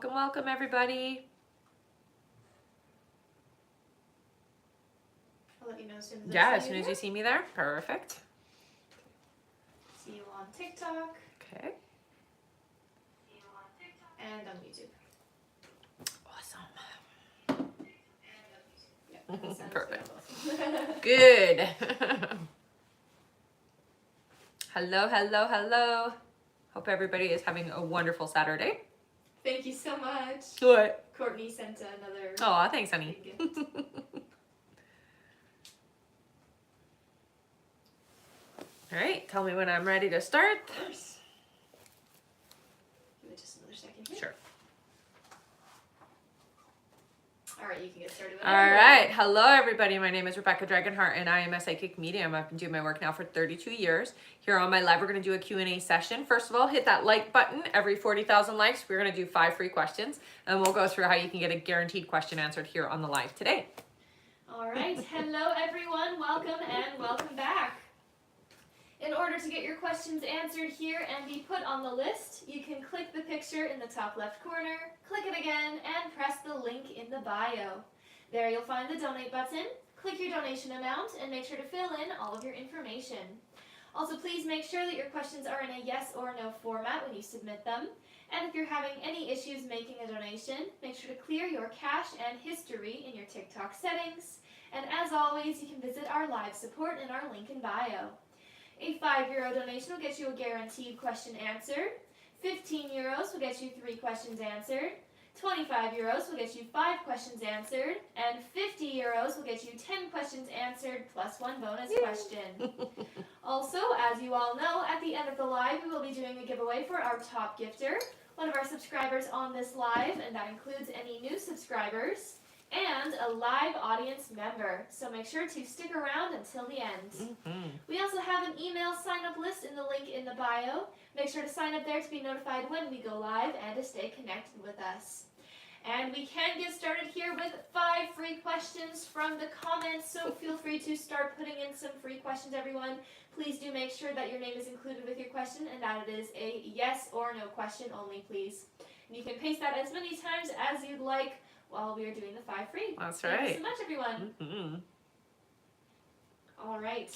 Welcome, welcome everybody. I'll let you know as soon as As soon as you see me there. Perfect. See you on TikTok. Okay. See you on TikTok. And on YouTube. Awesome. And on YouTube. Yep. Perfect. Good. Hello, hello, hello. Hope everybody is having a wonderful Saturday. Thank you so much. What? Courtney sent another. Oh, thanks, honey. Gift. All right, tell me when I'm ready to start. Of course. Give it just another second here. Sure. All right, you can get started. All right, hello everybody. My name is Rebecca Dragonheart, and I am a psychic medium. I've been doing my work now for 32 years. Here on my live, we're going to do a Q&A session. First of all, hit that like button. Every 40,000 likes, we're going to do 5 free questions, and we'll go through how you can get a guaranteed question answered here on the live today. All right, hello everyone. Welcome and welcome back. In order to get your questions answered here and be put on the list, you can click the picture in the top left corner, click it again, and press the link in the bio. There you'll find the donate button, click your donation amount, and make sure to fill in all of your information. Also, please make sure that your questions are in a yes or no format when you submit them. And if you're having any issues making a donation, make sure to clear your cache and history in your TikTok settings. And as always, you can visit our live support in our link in bio. A €5 donation will get you a guaranteed question answered. €15 will get you 3 questions answered. €25 will get you 5 questions answered. And €50 will get you 10 questions answered plus 1 bonus question. Also, as you all know, at the end of the live, we will be doing a giveaway for our top gifter, one of our subscribers on this live, and that includes any new subscribers, and a live audience member. So make sure to stick around until the end. We also have an email sign-up list in the link in the bio. Make sure to sign up there to be notified when we go live and to stay connected with us. And we can get started here with 5 free questions from the comments, so feel free to start putting in some free questions, everyone. Please do make sure that your name is included with your question and that it is a yes or no question only, please. And you can paste that as many times as you'd like while we are doing the 5 free. That's right. Thank you so much, everyone. All right.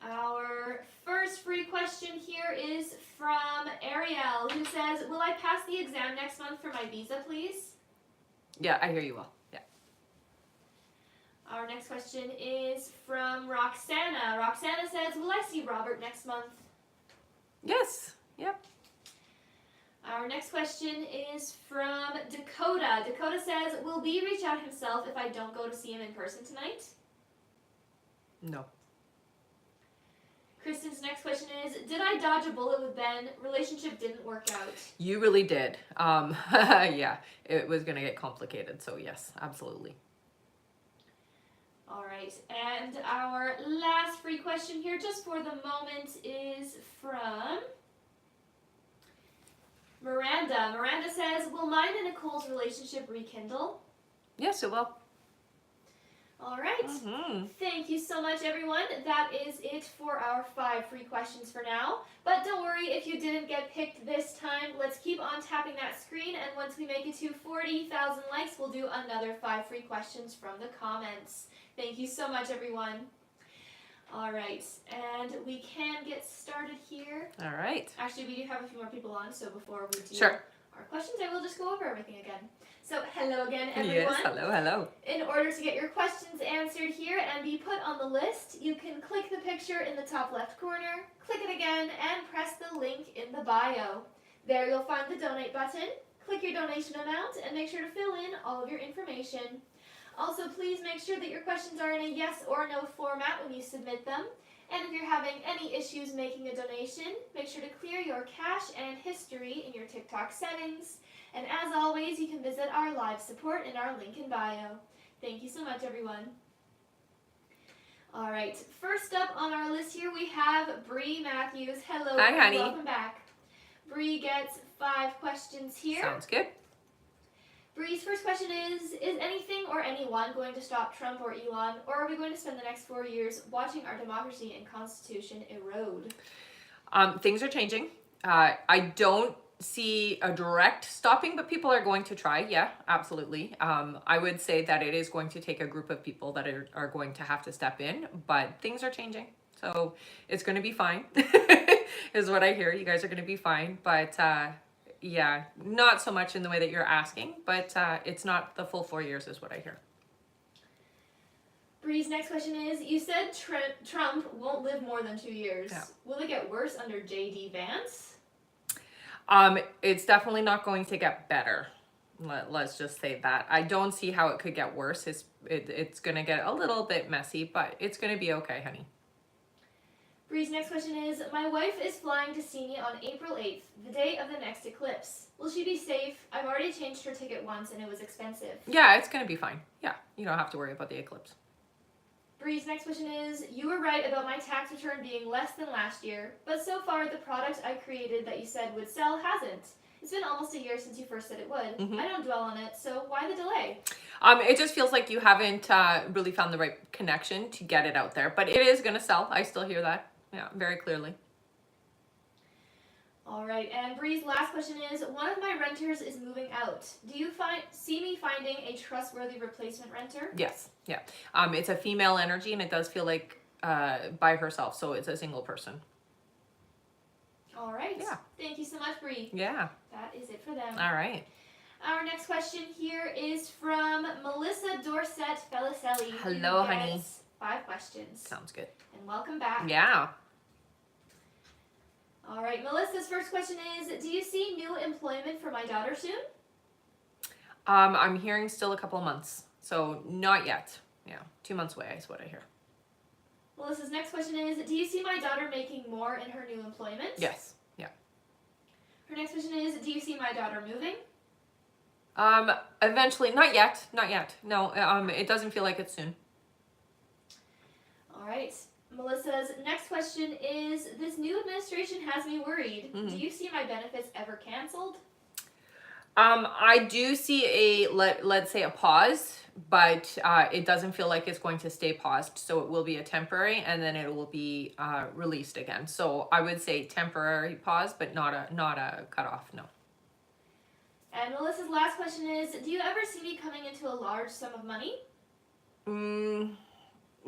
Our first free question here is from Ariel, who says, will I pass the exam next month for my visa, please? Yeah, I hear you well. Yeah. Our next question is from Roxana. Roxana says, will I see Robert next month? Yes. Yep. Our next question is from Dakota. Dakota says, will B reach out himself if I don't go to see him in person tonight? No. Kristen's next question is, did I dodge a bullet with Ben? Relationship didn't work out. You really did. Yeah, it was going to get complicated. So yes, absolutely. All right, and our last free question here, just for the moment, is from Miranda. Miranda says, will mine and Nicole's relationship rekindle? Yes, it will. All right. Thank you so much, everyone. That is it for our 5 free questions for now. But don't worry if you didn't get picked this time. Let's keep on tapping that screen, and once we make it to 40,000 likes, we'll do another 5 free questions from the comments. Thank you so much, everyone. All right, and we can get started here. All right. Actually, we do have a few more people on, so before we do Sure. our questions, I will just go over everything again. So, hello again, everyone. Yes, hello, hello. In order to get your questions answered here and be put on the list, you can click the picture in the top left corner, click it again, and press the link in the bio. There you'll find the donate button, click your donation amount, and make sure to fill in all of your information. Also, please make sure that your questions are in a yes or no format when you submit them. And if you're having any issues making a donation, make sure to clear your cache and history in your TikTok settings. And as always, you can visit our live support in our link in bio. Thank you so much, everyone. All right, first up on our list here, we have Bree Matthews. Hello, hi, honey. Welcome back. Bree gets 5 questions here. Sounds good. Bree's first question is anything or anyone going to stop Trump or Elon, or are we going to spend the next 4 years watching our democracy and constitution erode? Things are changing. I don't see a direct stopping, but people are going to try. Yeah, absolutely. I would say that it is going to take a group of people that are going to have to step in, but things are changing. So it's going to be fine, is what I hear. You guys are going to be fine. But yeah, not so much in the way that you're asking, but it's not the full 4 years, is what I hear. Bree's next question is, you said Trump won't live more than 2 years. Yeah. Will it get worse under J.D. Vance? It's definitely not going to get better. Let's just say that. I don't see how it could get worse. It's going to get a little bit messy, but it's going to be okay, honey. Bree's next question is, my wife is flying to see me on April 8th, the day of the next eclipse. Will she be safe? I've already changed her ticket once and it was expensive. Yeah, it's going to be fine. Yeah, you don't have to worry about the eclipse. Bree's next question is, you were right about my tax return being less than last year, but so far the product I created that you said would sell hasn't. It's been almost a year since you first said it would. Mm-hmm. I don't dwell on it, so why the delay? It just feels like you haven't really found the right connection to get it out there, but it is going to sell. I still hear that. Yeah, very clearly. All right, and Bree's last question is, one of my renters is moving out. Do you see me finding a trustworthy replacement renter? Yes, yeah. It's a female energy, and it does feel like by herself, so it's a single person. All right. Yeah. Thank you so much, Bree. Yeah. That is it for them. All right. Our next question here is from Melissa Dorset Felicelli. Hello, honey. 5 questions. Sounds good. And welcome back. Yeah. All right, Melissa's first question is, do you see new employment for my daughter soon? I'm hearing still a couple of months, so not yet. Yeah, 2 months away is what I hear. Melissa's next question is, do you see my daughter making more in her new employment? Yes. Yeah. Her next question is, do you see my daughter moving? Eventually, not yet. Not yet. No, it doesn't feel like it's soon. All right. Melissa's next question is, this new administration has me worried. Mm-hmm. Do you see my benefits ever canceled? I do see let's say a pause, but it doesn't feel like it's going to stay paused. So it will be a temporary, and then it will be released again. So I would say temporary pause, but not a cutoff. No. And Melissa's last question is, do you ever see me coming into a large sum of money?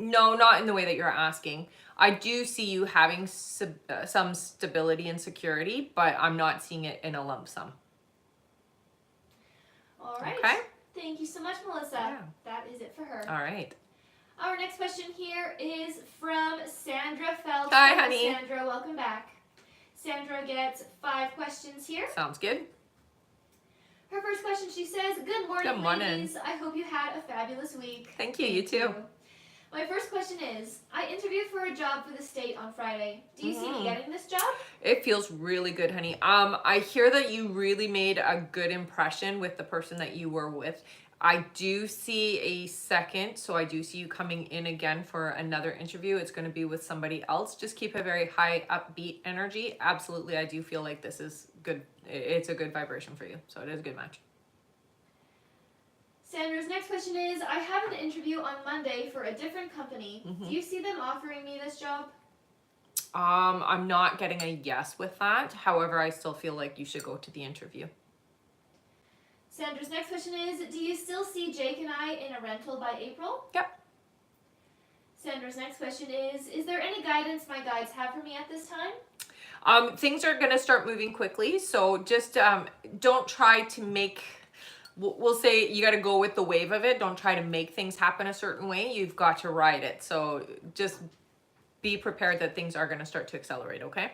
No, not in the way that you're asking. I do see you having some stability and security, but I'm not seeing it in a lump sum. All right. Okay. Thank you so much, Melissa. Yeah. That is it for her. All right. Our next question here is from Sandra Feld. Hi, honey. Sandra, welcome back. Sandra gets 5 questions here. Sounds good. Her first question, she says, good morning, Good morning. ladies. I hope you had a fabulous week. Thank you. You too. My first question is, I interviewed for a job for the state on Friday. Do you see me getting this job? It feels really good, honey. I hear that you really made a good impression with the person that you were with. I do see a second, so I do see you coming in again for another interview. It's going to be with somebody else. Just keep a very high upbeat energy. Absolutely, I do feel like this is good. It's a good vibration for you, so it is a good match. Sandra's next question is, I have an interview on Monday for a different company. Do you see them offering me this job? I'm not getting a yes with that. However, I still feel like you should go to the interview. Sandra's next question is, do you still see Jake and I in a rental by April? Yep. Sandra's next question is there any guidance my guides have for me at this time? Things are going to start moving quickly, so just don't try to make... We'll say you got to go with the wave of it. Don't try to make things happen a certain way. You've got to ride it. So just be prepared that things are going to start to accelerate, okay?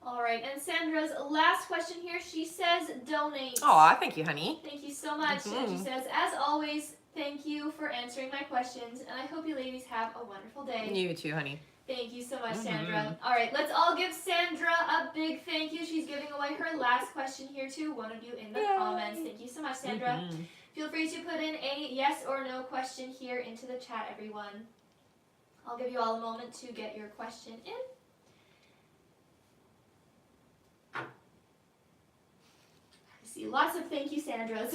All right, and Sandra's last question here, she says donate. Aw, thank you, honey. Thank you so much. And she says, as always, thank you for answering my questions, and I hope you ladies have a wonderful day. You too, honey. Thank you so much, Sandra. All right, let's all give Sandra a big thank you. She's giving away her last question here to one of you in the comments. Thank you so much, Sandra. Feel free to put in a yes or no question here into the chat, everyone. I'll give you all a moment to get your question in. I see lots of thank you, Sandras.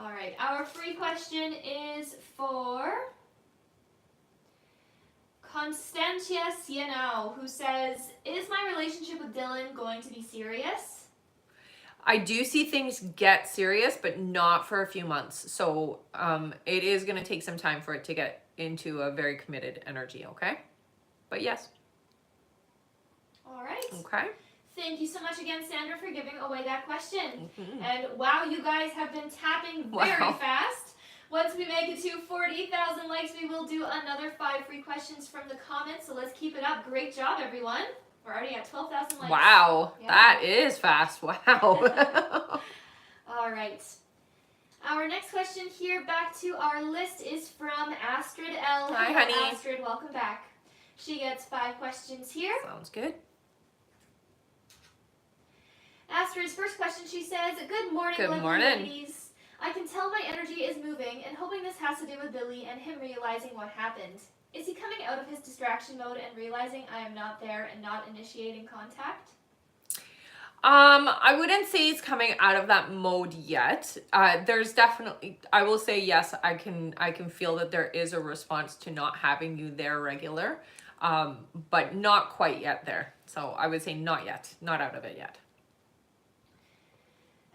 All right, our free question is for Constant Antia Sienau, who says, is my relationship with Dylan going to be serious? I do see things get serious, but not for a few months. So it is going to take some time for it to get into a very committed energy, okay? But yes. All right. Okay. Thank you so much again, Sandra, for giving away that question. And wow, you guys have been tapping very fast. Once we make it to 40,000 likes, we will do another 5 free questions from the comments. So let's keep it up. Great job, everyone. We're already at 12,000 likes. Wow, Yeah. that is fast. Wow. All right. Our next question here, back to our list, is from Astrid L. Hi, Hello, honey. Astrid, welcome back. She gets 5 questions here. Sounds good. Astrid's first question, she says, good morning, Good lovely morning. ladies. I can tell my energy is moving and hoping this has to do with Billy and him realizing what happened. Is he coming out of his distraction mode and realizing I am not there and not initiating contact? I wouldn't say he's coming out of that mode yet. There's definitely, I will say yes, I can feel that there is a response to not having you there regular, but not quite yet there. So I would say not yet, not out of it yet.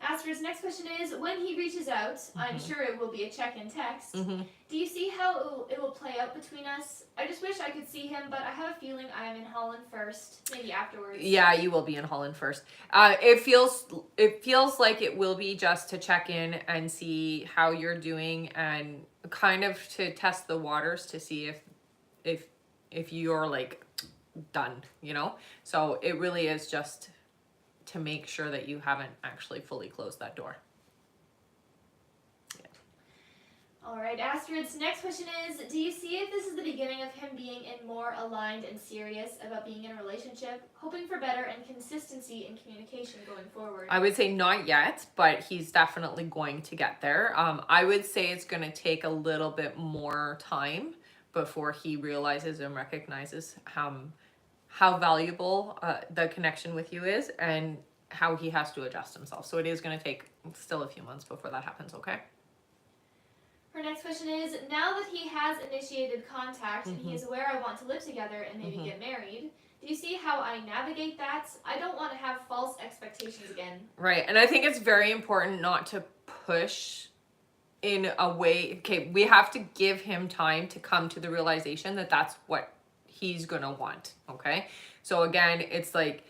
Astrid's next question is, when he reaches out, I'm sure it will be a check-in text. Do you see how it will play out between us? I just wish I could see him, but I have a feeling I am in Holland first, maybe afterwards. Yeah, you will be in Holland first. It feels like it will be just to check in and see how you're doing and kind of to test the waters to see if you're like done, you know? So it really is just to make sure that you haven't actually fully closed that door. Yeah. All right, Astrid's next question is, do you see if this is the beginning of him being in more aligned and serious about being in a relationship, hoping for better and consistency in communication going forward? I would say not yet, but he's definitely going to get there. I would say it's going to take a little bit more time before he realizes and recognizes how valuable the connection with you is and how he has to adjust himself. So it is going to take still a few months before that happens, okay? Her next question is, now that he has initiated contact and he is aware I want to live together and maybe get married, do you see how I navigate that? I don't want to have false expectations again. Right, and I think it's very important not to push in a way, okay, we have to give him time to come to the realization that that's what he's gonna want, okay? So again, it's like,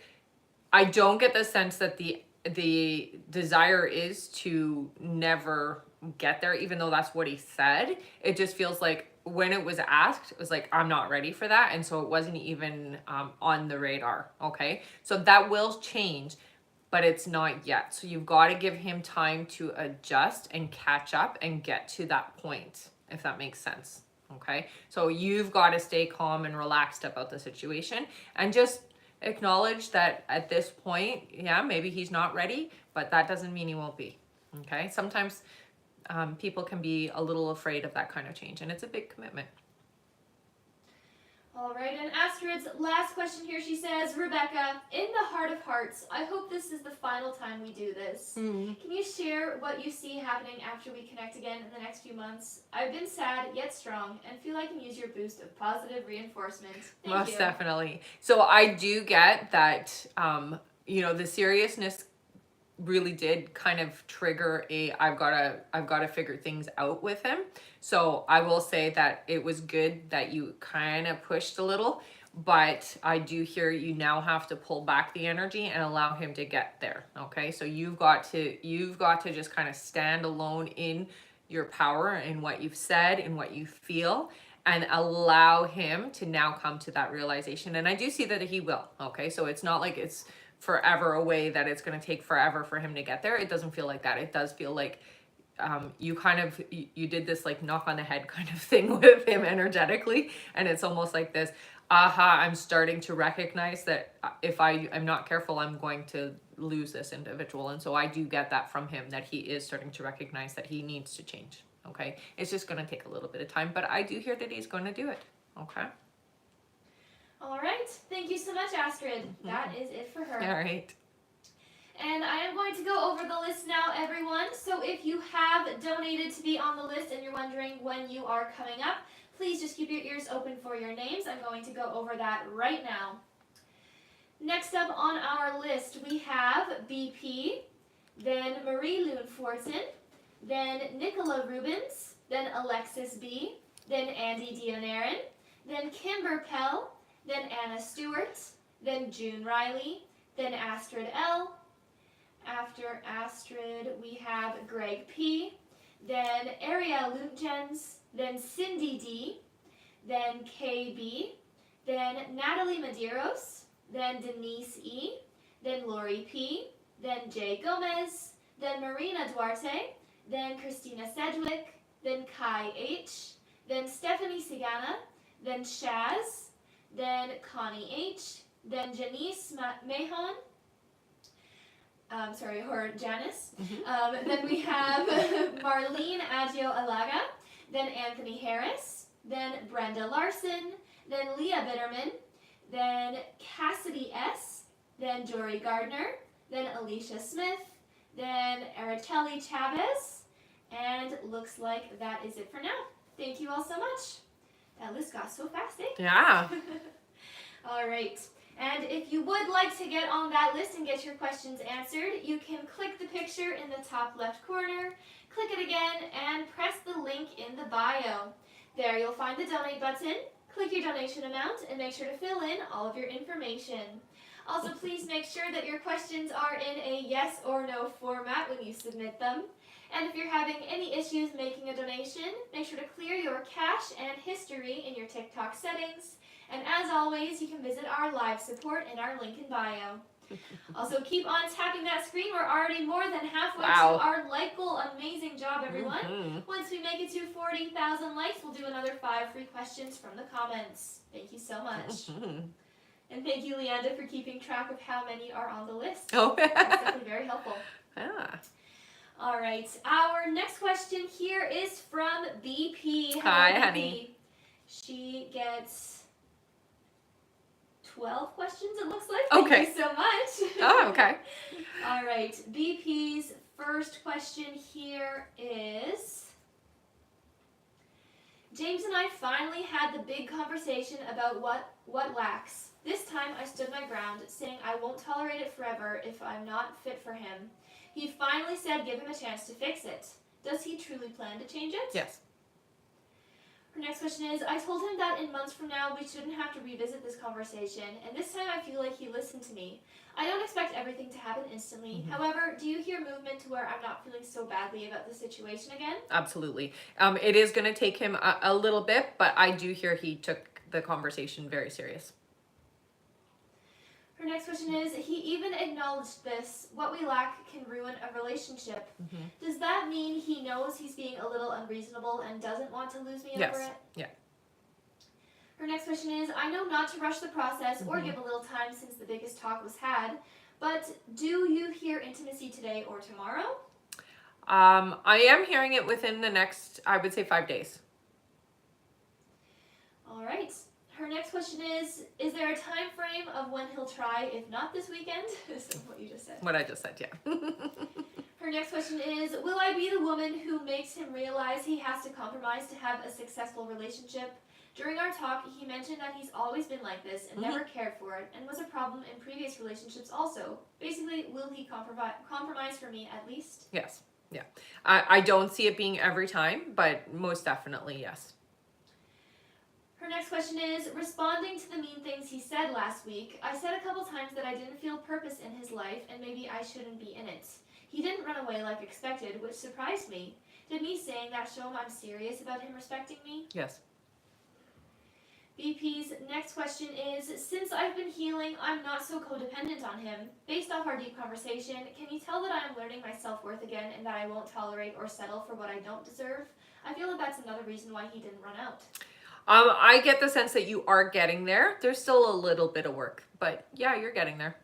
I don't get the sense that the desire is to never get there, even though that's what he said. It just feels like when it was asked, it was like, I'm not ready for that. And so it wasn't even on the radar, okay? So that will change, but it's not yet. So you've got to give him time to adjust and catch up and get to that point, if that makes sense, okay? So you've got to stay calm and relaxed about the situation and just acknowledge that at this point, yeah, maybe he's not ready, but that doesn't mean he won't be, okay? Sometimes people can be a little afraid of that kind of change, and it's a big commitment. All right, and Astrid's last question here, she says, Rebecca, in the heart of hearts, I hope this is the final time we do this. Can you share what you see happening after we connect again in the next few months? I've been sad yet strong and feel I can use your boost of positive reinforcement. Thank Most you. definitely. So I do get that, you know, the seriousness really did kind of trigger I've got to figure things out with him. So I will say that it was good that you kind of pushed a little, but I do hear you now have to pull back the energy and allow him to get there. Okay. So you've got to just kind of stand alone in your power and what you've said and what you feel, and allow him to now come to that realization. And I do see that he will. Okay. So it's not like it's forever away, that it's going to take forever for him to get there. It doesn't feel like that. It does feel like you did this like knock on the head kind of thing with him energetically, and it's almost like this I'm starting to recognize that if I'm not careful, I'm going to lose this individual. And so I do get that from him, that he is starting to recognize that he needs to change. Okay, it's just going to take a little bit of time, but I do hear that he's going to do it. Okay. All right. Thank you so much, Astrid. That is it for her. All right. And I am going to go over the list now, everyone. So if you have donated to be on the list and you're wondering when you are coming up, Please just keep your ears open for your names. I'm going to go over that right now. Next up on our list, we have BP, then Marie Loon Fortin, then Nicola Rubens, then Alexis B., then Andy Dionarin, then Kimber Pell, then Anna Stewart, then June Riley, then Astrid L. After Astrid, we have Greg P., then Ariel Lutjens, then Cindy D., then KB, then Natalie Medeiros, then Denise E., then Lori P., then Jay Gomez, then Marina Duarte, then Christina Sedgwick, then Kai H., then Stephanie Sigana, then Shaz, then Connie H., then Janice Mahon, or Janice. Then we have Marlene Aggio Alaga, then Anthony Harris, then Brenda Larson, then Leah Bitterman, then Cassidy S., then Jory Gardner, then Alicia Smith, then Araceli Chavez, and looks like that is it for now. Thank you all so much. That list got so fast, eh? Yeah. All right. And if you would like to get on that list and get your questions answered, you can click the picture in the top left corner, click it again, and press the link in the bio. There you'll find the donate button, click your donation amount, and make sure to fill in all of your information. Also, please make sure that your questions are in a yes or no format when you submit them. And if you're having any issues making a donation, make sure to clear your cache and history in your TikTok settings. And as always, you can visit our live support in our link in bio. Also, keep on tapping that screen. We're already more than halfway to our like goal. Amazing job, everyone. Once we make it to 40,000 likes, we'll do another 5 free questions from the comments. Thank you so much. And thank you, Leanda, for keeping track of how many are on the list. Oh. That's definitely very helpful. Yeah. All right. Our next question here is from BP. Hello, Hi, BP. honey. She gets 12 questions, it looks like. Okay. Thank you so much. Oh, okay. All right. BP's first question here is, James and I finally had the big conversation about what lacks. This time I stood my ground, saying I won't tolerate it forever if I'm not fit for him. He finally said give him a chance to fix it. Does he truly plan to change it? Yes. Her next question is, I told him that in months from now we shouldn't have to revisit this conversation, and this time I feel like he listened to me. I don't expect everything to happen instantly. However, do you hear movement to where I'm not feeling so badly about the situation again? Absolutely. It is going to take him a little bit, but I do hear he took the conversation very serious. Her next question is, he even acknowledged this. What we lack can ruin a relationship. Does that mean he knows he's being a little unreasonable and doesn't want to lose me over it? Yeah. Her next question is, I know not to rush the process or give a little time since the biggest talk was had, but do you hear intimacy today or tomorrow? I am hearing it within the next, I would say, 5 days. All right. Her next question is there a time frame of when he'll try, if not this weekend? So what you just said. What I just said, yeah. Her next question is, will I be the woman who makes him realize he has to compromise to have a successful relationship? During our talk, he mentioned that he's always been like this and never cared for it, and was a problem in previous relationships also. Basically, will he compromise for me at least? Yes, yeah. I don't see it being every time, but most definitely, yes. Her next question is, responding to the mean things he said last week, I said a couple times that I didn't feel purpose in his life and maybe I shouldn't be in it. He didn't run away like expected, which surprised me. Did me saying that show him I'm serious about him respecting me? Yes. BP's next question is, since I've been healing, I'm not so codependent on him. Based off our deep conversation, can you tell that I am learning my self-worth again and that I won't tolerate or settle for what I don't deserve? I feel that that's another reason why he didn't run out. I get the sense that you are getting there. There's still a little bit of work, but yeah, you're getting there.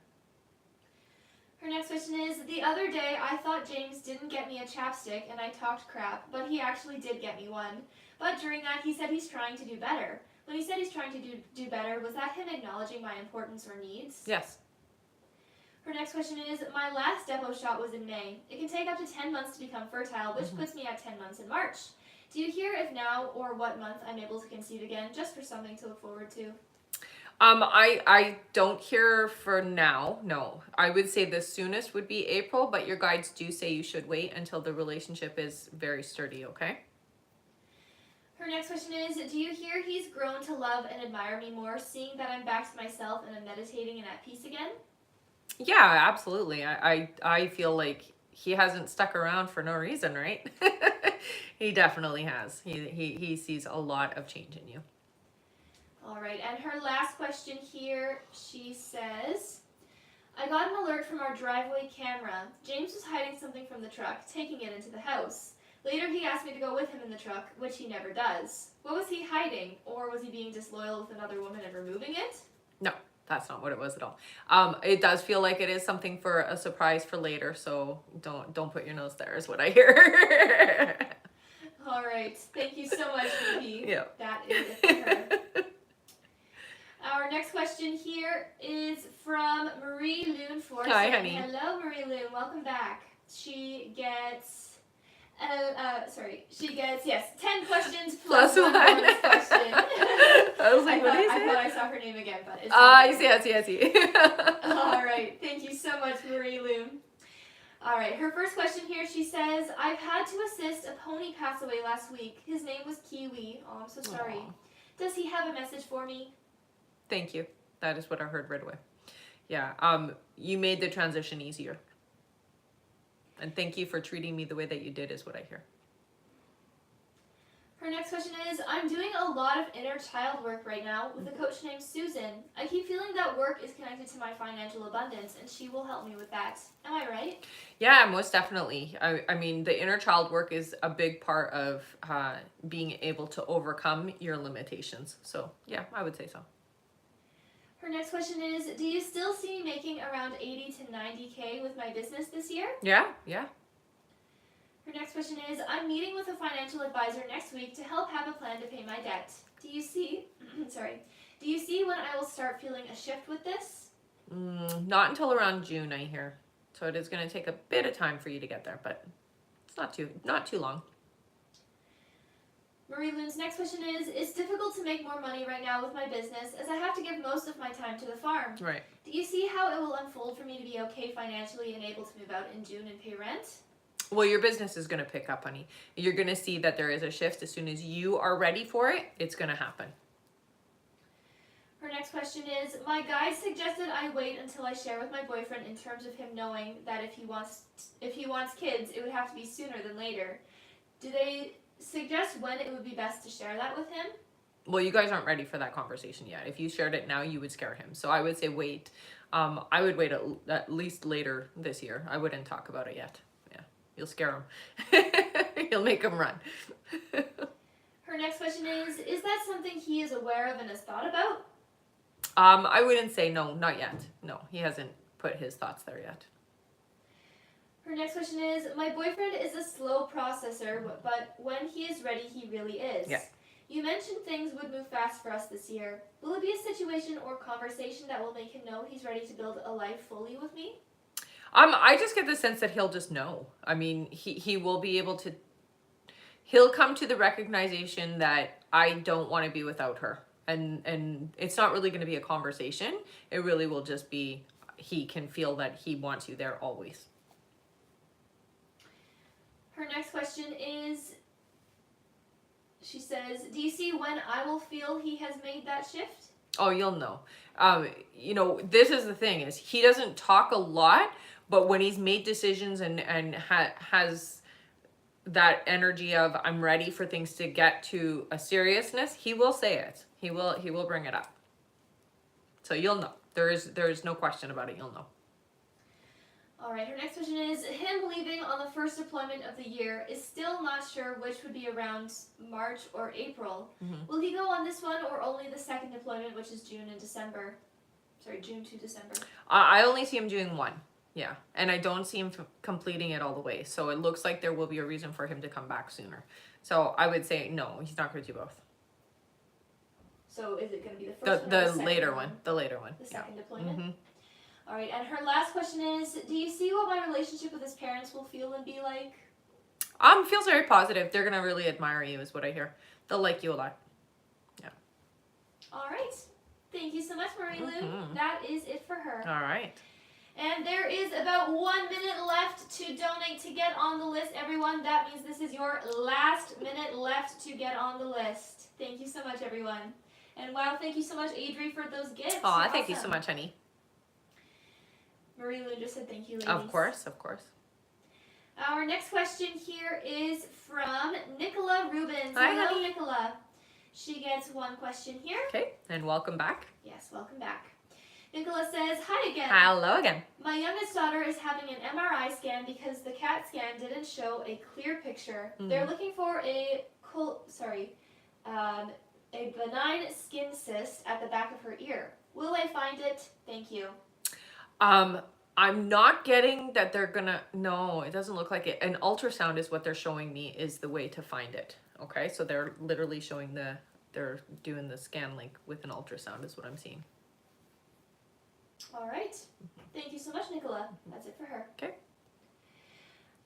Her next question is, the other day I thought James didn't get me a chapstick and I talked crap, but he actually did get me one. But during that he said he's trying to do better. When he said he's trying to do better, was that him acknowledging my importance or needs? Yes. Her next question is, my last depot shot was in May. It can take up to 10 months to become fertile, which puts me at 10 months in March. Do you hear if now or what month I'm able to conceive again, just for something to look forward to? I don't hear for now. No, I would say the soonest would be April, but your guides do say you should wait until the relationship is very sturdy. Okay. Her next question is, do you hear he's grown to love and admire me more, seeing that I'm back to myself and I'm meditating and at peace again? Yeah, absolutely. I feel like he hasn't stuck around for no reason, right? He definitely has. He sees a lot of change in you. All right, and her last question here, she says, I got an alert from our driveway camera. James was hiding something from the truck, taking it into the house. Later, he asked me to go with him in the truck, which he never does. What was he hiding? Or was he being disloyal with another woman and removing it? No, that's not what it was at all. It does feel like it is something for a surprise for later, so don't put your nose there is what I hear. All right, thank you so much, Vivi. Yeah. That is it for her. Our next question here is from Marie Loon Force. Hi, honey. Hello, Marie Loon. Welcome back. She gets, yes, 10 questions plus one bonus question. I was like, what is it? I thought I saw her name again, but it's I see. All right, thank you so much, Marie Loon. All right, her first question here, she says, I've had to assist a pony pass away last week. His name was Kiwi. Oh, I'm so sorry. Aww. Does he have a message for me? Thank you. That is what I heard right away. Yeah, you made the transition easier. And thank you for treating me the way that you did is what I hear. Her next question is, I'm doing a lot of inner child work right now with a coach named Susan. I keep feeling that work is connected to my financial abundance, and she will help me with that. Am I right? Yeah, most definitely. I mean, the inner child work is a big part of being able to overcome your limitations. So, yeah, I would say so. Her next question is, do you still see me making around 80 to 90K with my business this year? Yeah. Her next question is, I'm meeting with a financial advisor next week to help have a plan to pay my debt. Do you see when I will start feeling a shift with this? Not until around June, I hear. So it is going to take a bit of time for you to get there, but it's not too long. Marie Loon's next question is, it's difficult to make more money right now with my business as I have to give most of my time to the farm. Right. Do you see how it will unfold for me to be okay financially and able to move out in June and pay rent? Well, your business is going to pick up, honey. You're going to see that there is a shift. As soon as you are ready for it, it's going to happen. Her next question is, my guide suggested I wait until I share with my boyfriend in terms of him knowing that if he wants kids, it would have to be sooner than later. Do they suggest when it would be best to share that with him? Well, you guys aren't ready for that conversation yet. If you shared it now, you would scare him. So I would say wait. I would wait at least later this year. I wouldn't talk about it yet. Yeah, you'll scare him. You'll make him run. Her next question is that something he is aware of and has thought about? I wouldn't say no, not yet. No, he hasn't put his thoughts there yet. Her next question is, my boyfriend is a slow processor, but when he is ready, he really is. Yeah. You mentioned things would move fast for us this year. Will it be a situation or conversation that will make him know he's ready to build a life fully with me? I just get the sense that he'll just know. I mean, he will be able to, he'll come to the recognition that I don't want to be without her. And it's not really going to be a conversation. It really will just be, he can feel that he wants you there always. Her next question is, she says, do you see when I will feel he has made that shift? Oh, you'll know. This is the thing, is he doesn't talk a lot, but when he's made decisions and has that energy of I'm ready for things to get to a seriousness, he will say it. He will bring it up. So you'll know. There is no question about it. You'll know. All right, her next question is, him leaving on the first deployment of the year is still not sure which would be around March or April. Mm-hmm. Will he go on this one or only the second deployment, which is June to December? I only see him doing one. Yeah, and I don't see him completing it all the way. So it looks like there will be a reason for him to come back sooner. So I would say no, he's not going to do both. So is it going to be the first one or the second later one? The later one. The second deployment? Mm-hmm. All right, and her last question is, do you see what my relationship with his parents will feel and be like? Feels very positive. They're gonna really admire you, is what I hear. They'll like you a lot. Yeah. All right. Thank you so much, Marie Lou. Mhm. That is it for her. All right. And there is about 1 minute left to donate to get on the list, everyone. That means this is your last minute left to get on the list. Thank you so much, everyone. And wow, thank you so much, Adri, for those gifts. Aw, You're thank you so awesome. much, honey. Marie Lou just said thank you, ladies. Of course, of course. Our next question here is from Nicola Rubens. Hi, Hello, honey. Nicola. She gets one question here. Okay, and welcome back. Yes, welcome back. Nicola says, hi again. Hello again. My youngest daughter is having an MRI scan because the CAT scan didn't show a clear picture. They're looking for a benign skin cyst at the back of her ear. Will I find it? Thank you. I'm not getting that they're gonna, no, it doesn't look like it. An ultrasound is what they're showing me is the way to find it. Okay, so they're literally showing they're doing the scan link with an ultrasound is what I'm seeing. All right. Thank you so much, Nicola. That's it for her. Okay.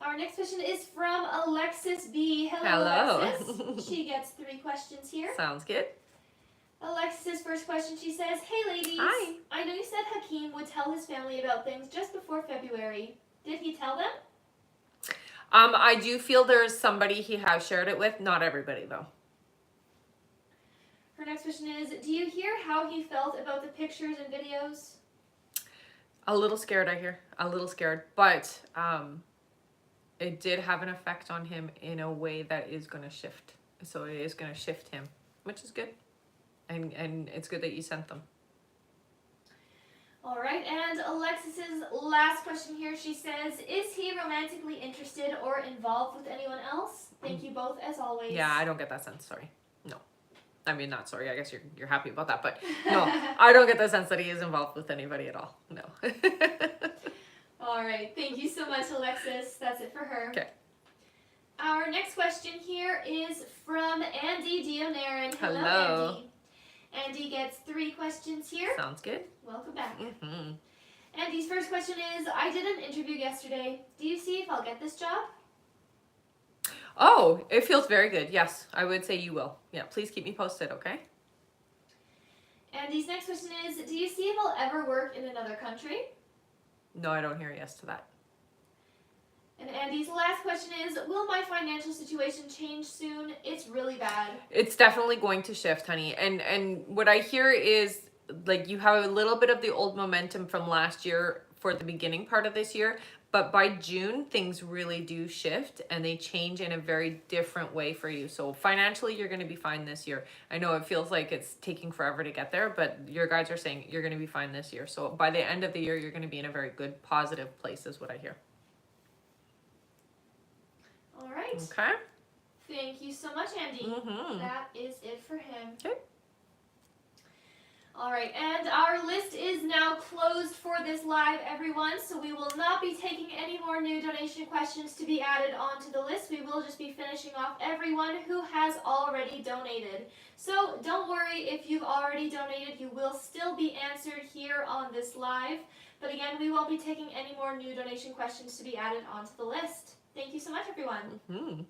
Our next question is from Alexis B. Hello. Alexis. She gets 3 questions here. Sounds good. Alexis' first question, she says, hey ladies. Hi. I know you said Hakeem would tell his family about things just before February. Did he tell them? I do feel there's somebody he has shared it with. Not everybody though. Her next question is, do you hear how he felt about the pictures and videos? A little scared, I hear. A little scared. But it did have an effect on him in a way that is going to shift. So it is going to shift him, which is good. And it's good that you sent them. All right, and Alexis's last question here, she says, is he romantically interested or involved with anyone else? Thank you both, as always. Yeah, I don't get that sense. Sorry. No. I mean, not sorry. I guess you're happy about that. But no, I don't get the sense that he is involved with anybody at all. No. All right, thank you so much, Alexis. That's it for her. Okay. Our next question here is from Andy Dionaran. Hello. Andy. Andy gets 3 questions here. Sounds good. Welcome back. Mm-hmm. Andy's first question is, I did an interview yesterday. Do you see if I'll get this job? Oh, it feels very good. Yes, I would say you will. Yeah, please keep me posted, okay? Andy's next question is, do you see if I'll ever work in another country? No, I don't hear yes to that. And Andy's last question is, will my financial situation change soon? It's really bad. It's definitely going to shift, honey. And what I hear is, like, you have a little bit of the old momentum from last year for the beginning part of this year, but by June, things really do shift and they change in a very different way for you. So financially, you're going to be fine this year. I know it feels like it's taking forever to get there, but your guides are saying you're going to be fine this year. So by the end of the year, you're going to be in a very good, positive place is what I hear. All right. Okay. Thank you so much, Andy. Mm-hmm. That is it for him. Okay. All right, and our list is now closed for this live, everyone, so we will not be taking any more new donation questions to be added onto the list. We will just be finishing off everyone who has already donated. So don't worry if you've already donated, you will still be answered here on this live. But again, we won't be taking any more new donation questions to be added onto the list. Thank you so much, everyone. Mm-hmm.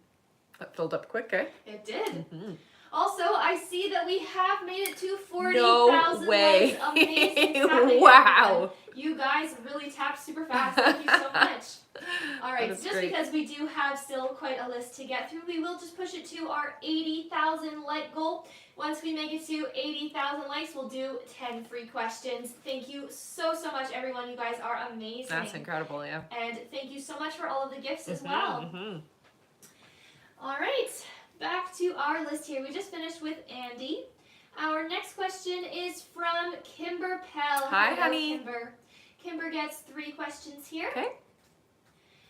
That filled up quick, eh? It did. Mm-hmm. Also, I see that we have made it to 40,000 No way. likes. Amazing tapping, Wow. everyone. You guys really tapped super fast. Thank you so much. All right, That is just great. because we do have still quite a list to get through, we will just push it to our 80,000 like goal. Once we make it to 80,000 likes, we'll do 10 free questions. Thank you so much, everyone. You guys are amazing. That's incredible, yeah. And thank you so much for all of the gifts as well. Mm-hmm. All right. Back to our list here. We just finished with Andy. Our next question is from Kimber Pell. Hi, Hello, honey. Kimber. Kimber gets 3 questions here. Okay.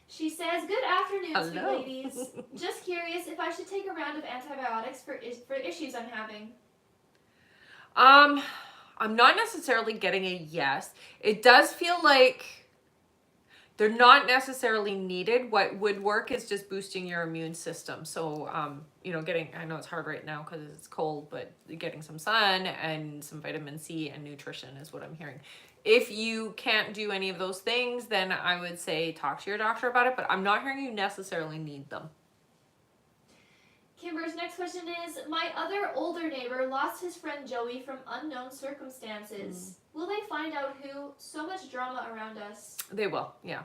She says, good afternoon, sweet Hello. ladies. Just curious if I should take a round of antibiotics for issues I'm having. I'm not necessarily getting a yes. It does feel like they're not necessarily needed. What would work is just boosting your immune system. So, you know, I know it's hard right now because it's cold, but getting some sun and some vitamin C and nutrition is what I'm hearing. If you can't do any of those things, then I would say talk to your doctor about it, but I'm not hearing you necessarily need them. Kimber's next question is, my other older neighbor lost his friend Joey from unknown circumstances. Will they find out who? So much drama around us. They will, yeah.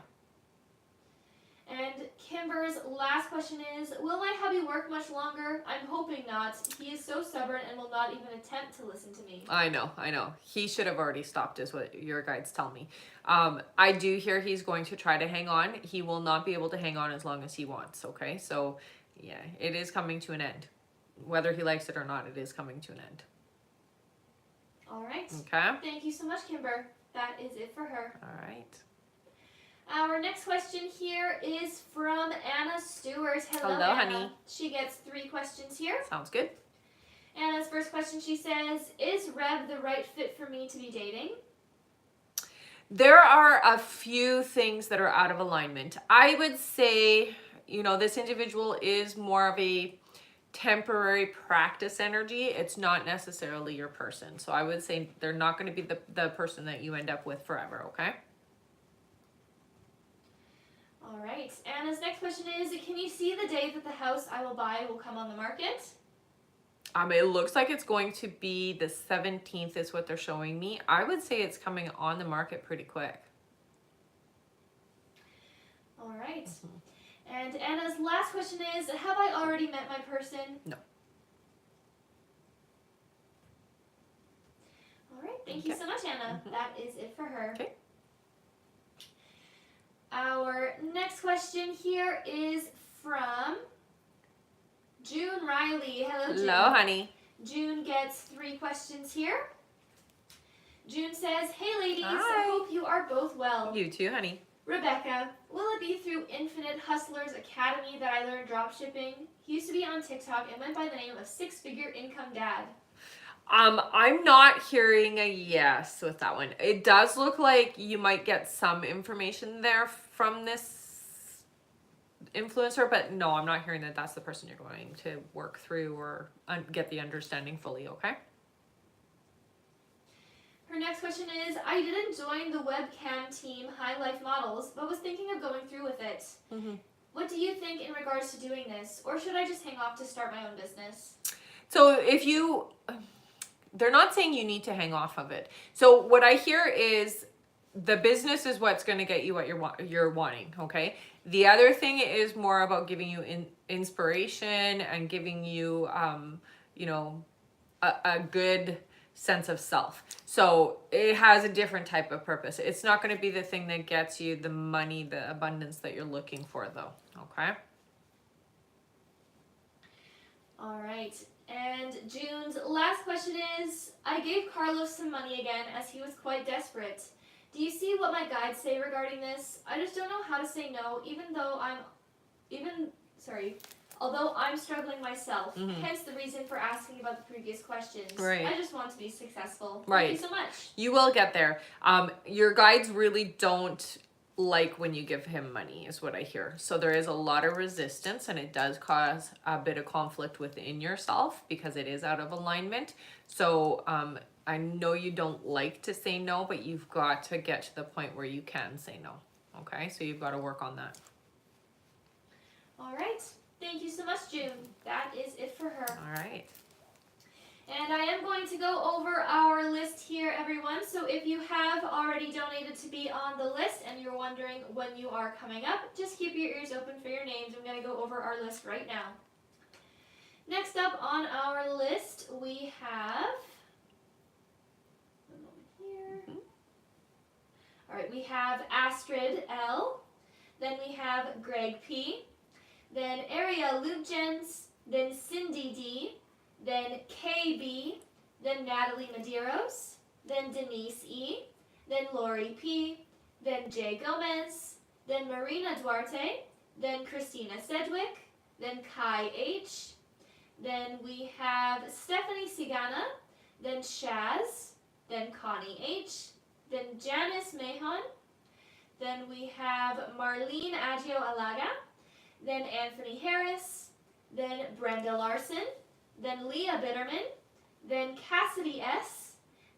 And Kimber's last question is, will my hubby work much longer? I'm hoping not. He is so stubborn and will not even attempt to listen to me. I know. He should have already stopped is what your guides tell me. I do hear he's going to try to hang on. He will not be able to hang on as long as he wants, okay? So, yeah, it is coming to an end. Whether he likes it or not, it is coming to an end. All right. Okay? Thank you so much, Kimber. That is it for her. All right. Our next question here is from Anna Stewart. Hello, Hello, Anna. honey. She gets 3 questions here. Sounds good. Anna's first question, she says, is Reb the right fit for me to be dating? There are a few things that are out of alignment. I would say, this individual is more of a temporary practice energy. It's not necessarily your person. So I would say they're not going to be the person that you end up with forever, okay? All right. Anna's next question is, can you see the day that the house I will buy will come on the market? It looks like it's going to be the 17th is what they're showing me. I would say it's coming on the market pretty quick. All right. And Anna's last question is, have I already met my person? No. All right. Thank you so much, Anna. That is it for her. Okay. Our next question here is from June Riley. Hello, June. Hello, honey. June gets 3 questions here. June says, hey ladies, Hi. I hope you are both well. You too, honey. Rebecca, will it be through Infinite Hustlers Academy that I learned dropshipping? He used to be on TikTok and went by the name of 6-Figure Income Dad. I'm not hearing a yes with that one. It does look like you might get some information there from this influencer, but no, I'm not hearing that that's the person you're going to work through or get the understanding fully, okay? Her next question is, I didn't join the webcam team High Life Models, but was thinking of going through with it. What do you think in regards to doing this? Or should I just hang off to start my own business? So they're not saying you need to hang off of it. So what I hear is the business is what's going to get you what you're wanting, okay? The other thing is more about giving you inspiration and giving you, a good sense of self. So it has a different type of purpose. It's not going to be the thing that gets you the money, the abundance that you're looking for, though, okay? All right. And June's last question is, I gave Carlos some money again as he was quite desperate. Do you see what my guides say regarding this? I just don't know how to say no, although I'm struggling myself. Hence the reason for asking about the previous questions. Right. I just want to be successful. Right. Thank you so much. You will get there. Your guides really don't like when you give him money is what I hear. So there is a lot of resistance and it does cause a bit of conflict within yourself because it is out of alignment. So I know you don't like to say no, but you've got to get to the point where you can say no. Okay, so you've got to work on that. All right. Thank you so much, June. That is it for her. All right. And I am going to go over our list here, everyone. So if you have already donated to be on the list and you're wondering when you are coming up, just keep your ears open for your names. I'm going to go over our list right now. Next up on our list, we have... One moment here. All right, we have Astrid L. Then we have Greg P. Then Ariel Lubjens. Then Cindy D. Then KB, then Natalie Medeiros, then Denise E, then Lori P, then Jay Gomez, then Marina Duarte, then Christina Sedgwick, then Kai H, then we have Stephanie Sigana, then Shaz, then Connie H, then Janice Mahon, then we have Marlene Agio Alaga, then Anthony Harris, then Brenda Larson, then Leah Bitterman, then Cassidy S.,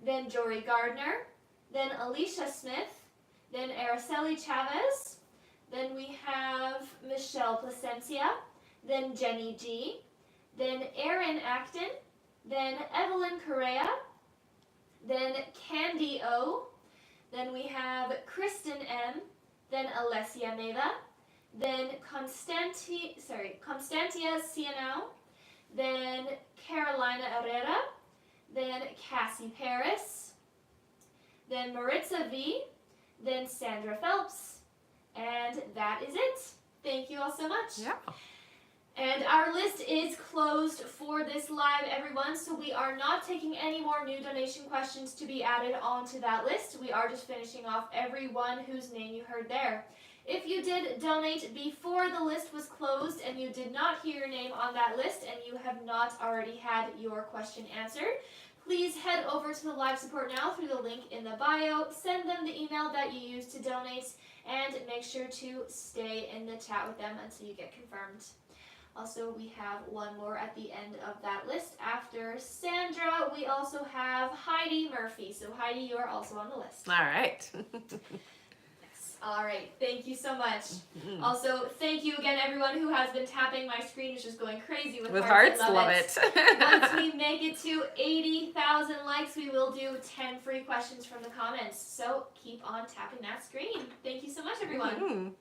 then Jory Gardner, then Alicia Smith, then Araceli Chavez, then we have Michelle Placencia, then Jenny G., then Erin Acton, then Evelyn Correa, then Candy O, then we have Kristen M, then Alessia Neva, then Constantia Cianao, then Carolina Herrera, then Cassie Paris, then Maritza V, then Sandra Phelps, and that is it. Thank you all so much. Yeah. And our list is closed for this live, everyone, so we are not taking any more new donation questions to be added onto that list. We are just finishing off everyone whose name you heard there. If you did donate before the list was closed and you did not hear your name on that list and you have not already had your question answered, please head over to the live support now through the link in the bio, send them the email that you used to donate, and make sure to stay in the chat with them until you get confirmed. Also, we have one more at the end of that list. After Sandra, we also have Heidi Murphy. So Heidi, you are also on the list. All right. Yes. All right. Thank you so much. Also, thank you again, everyone who has been tapping. My screen is just going crazy with hearts. Love it. Once we make it to 80,000 likes, we will do 10 free questions from the comments. So keep on tapping that screen. Thank you so much, everyone.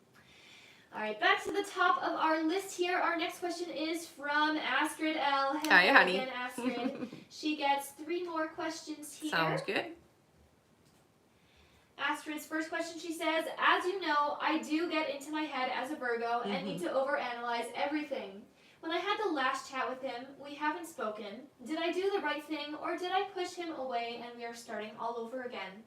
All right, back to the top of our list here. Our next question is from Astrid L. Hello Hi, honey. again, Astrid. She gets 3 more questions here. Sounds good. Astrid's first question, she says, as you know, I do get into my head as a Virgo and need to overanalyze everything. When I had the last chat with him, we haven't spoken. Did I do the right thing, or did I push him away and we are starting all over again?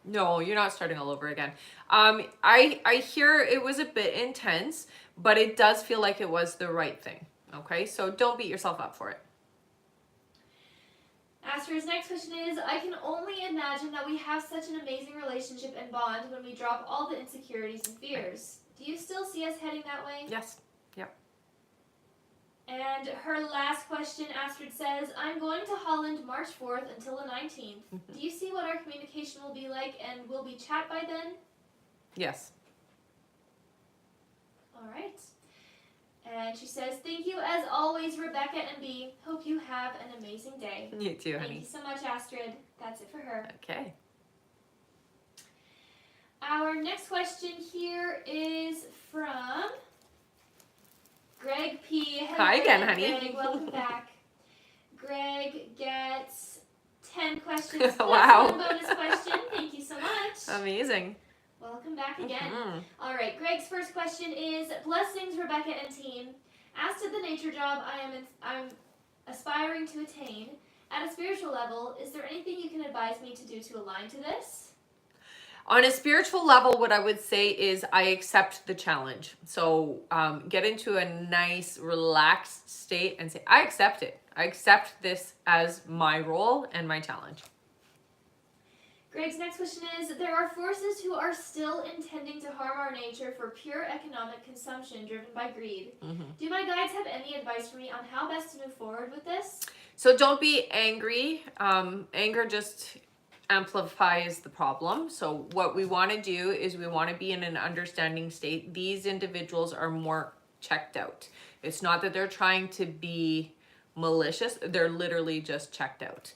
No, you're not starting all over again. I hear it was a bit intense, but it does feel like it was the right thing. Okay, so don't beat yourself up for it. Astrid's next question is, I can only imagine that we have such an amazing relationship and bond when we drop all the insecurities and fears. Do you still see us heading that way? Yes. Yep. And her last question, Astrid says, I'm going to Holland March 4th until the 19th. Do you see what our communication will be like, and will we chat by then? Yes. All right. And she says, thank you as always, Rebecca and B. Hope you have an amazing day. You too, honey. Thank you so much, Astrid. That's it for her. Okay. Our next question here is from Greg P. Hello, Hi again, honey. Greg, welcome back. Greg gets 10 questions plus Wow. one bonus question. Thank you so much. Amazing. Welcome back again. All right, Greg's first question is, blessings, Rebecca and team. As to the nature job I'm aspiring to attain, at a spiritual level, is there anything you can advise me to do to align to this? On a spiritual level, what I would say is I accept the challenge. So get into a nice, relaxed state and say, I accept it. I accept this as my role and my challenge. Greg's next question is, there are forces who are still intending to harm our nature for pure economic consumption driven by greed. Do my guides have any advice for me on how best to move forward with this? So don't be angry. Anger just amplifies the problem. So what we want to do is we want to be in an understanding state. These individuals are more checked out. It's not that they're trying to be malicious. They're literally just checked out.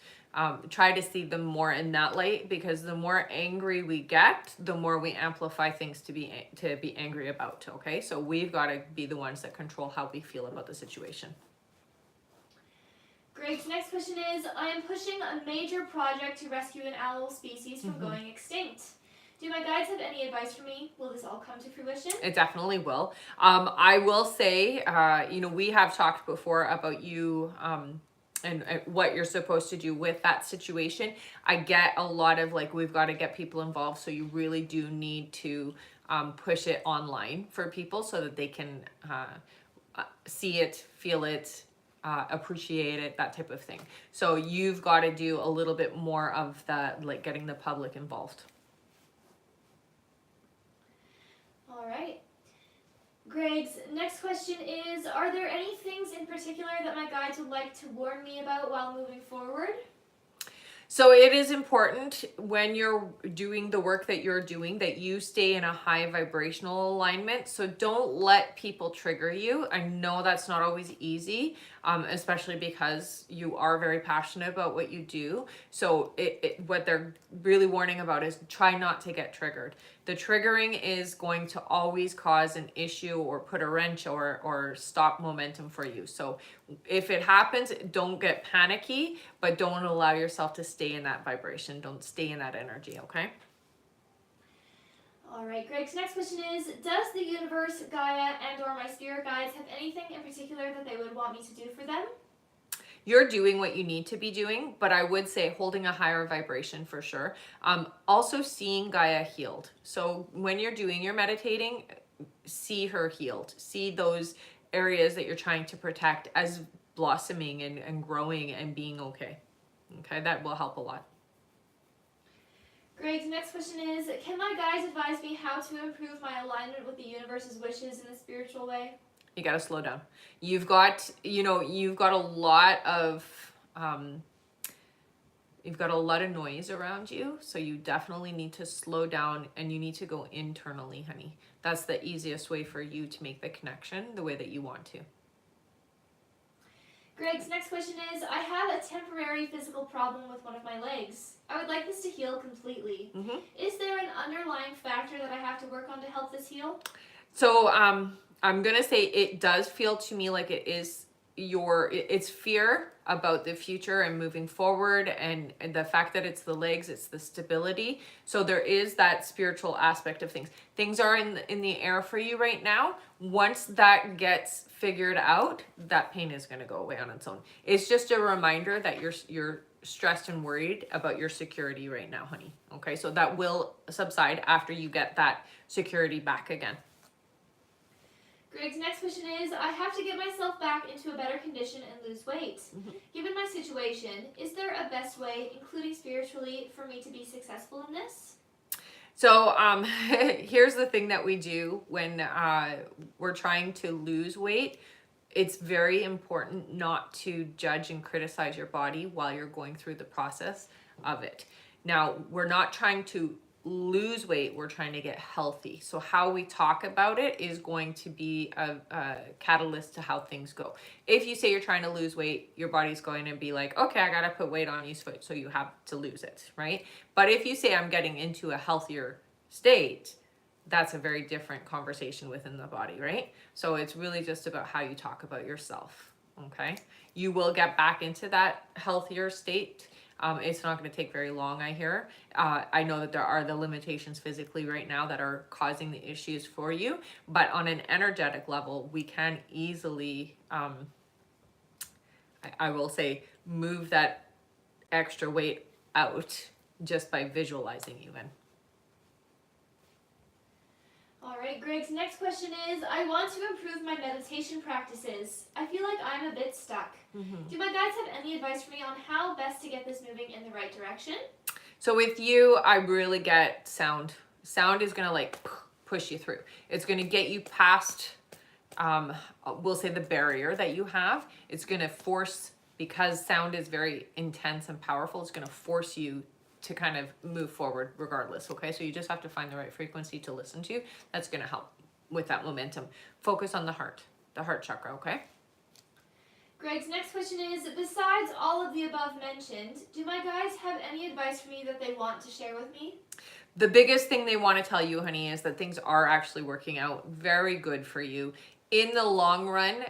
Try to see them more in that light, because the more angry we get, the more we amplify things to be angry about. Okay, so we've got to be the ones that control how we feel about the situation. Greg's next question is, I am pushing a major project to rescue an owl species from going extinct. Do my guides have any advice for me? Will this all come to fruition? It definitely will. I will say, we have talked before about you and what you're supposed to do with that situation. I get a lot of we've got to get people involved. So you really do need to push it online for people so that they can see it, feel it, appreciate it, that type of thing. So you've got to do a little bit more of that, getting the public involved. All right. Greg's next question is, are there any things in particular that my guides would like to warn me about while moving forward? So it is important when you're doing the work that you're doing that you stay in a high vibrational alignment. So don't let people trigger you. I know that's not always easy. especially because you are very passionate about what you do. So what they're really warning about is try not to get triggered. The triggering is going to always cause an issue or put a wrench or stop momentum for you. So if it happens, don't get panicky, but don't allow yourself to stay in that vibration. Don't stay in that energy, okay? All right, Greg's next question is, does the universe, Gaia, and or my spirit guides have anything in particular that they would want me to do for them? You're doing what you need to be doing, but I would say holding a higher vibration for sure. Also seeing Gaia healed. So when you're doing your meditating, see her healed. See those areas that you're trying to protect as blossoming and growing and being okay. Okay, that will help a lot. Greg's next question is, can my guides advise me how to improve my alignment with the universe's wishes in a spiritual way? You got to slow down. You've got a lot of noise around you, so you definitely need to slow down and you need to go internally, honey. That's the easiest way for you to make the connection the way that you want to. Greg's next question is, I have a temporary physical problem with one of my legs. I would like this to heal completely. Mm-hmm. Is there an underlying factor that I have to work on to help this heal? So I'm going to say it does feel to me like it's fear about the future and moving forward, and the fact that it's the legs, it's the stability. So there is that spiritual aspect of things. Things are in the air for you right now. Once that gets figured out, that pain is going to go away on its own. It's just a reminder that you're stressed and worried about your security right now, honey. Okay, so that will subside after you get that security back again. Greg's next question is, I have to get myself back into a better condition and lose weight. Mm-hmm. Given my situation, is there a best way, including spiritually, for me to be successful in this? So here's the thing that we do when we're trying to lose weight. It's very important not to judge and criticize your body while you're going through the process of it. Now, we're not trying to lose weight, we're trying to get healthy. So how we talk about it is going to be a catalyst to how things go. If you say you're trying to lose weight, your body's going to be like, okay, I gotta put weight on you, so you have to lose it, right? But if you say I'm getting into a healthier state, that's a very different conversation within the body, right? So it's really just about how you talk about yourself, okay? You will get back into that healthier state. It's not going to take very long, I hear. I know that there are the limitations physically right now that are causing the issues for you, but on an energetic level, we can easily, I will say, move that extra weight out just by visualizing even. All right, Greg's next question is, I want to improve my meditation practices. I feel like I'm a bit stuck. Mm-hmm. Do my guides have any advice for me on how best to get this moving in the right direction? So with you, I really get sound. Sound is going to like push you through. It's going to get you past, we'll say, the barrier that you have. It's going to force, because sound is very intense and powerful, it's going to force you to kind of move forward regardless, okay? So you just have to find the right frequency to listen to. That's gonna help with that momentum. Focus on the heart chakra, okay? Greg's next question is, besides all of the above mentioned, do my guides have any advice for me that they want to share with me? The biggest thing they want to tell you, honey, is that things are actually working out very good for you. In the long run,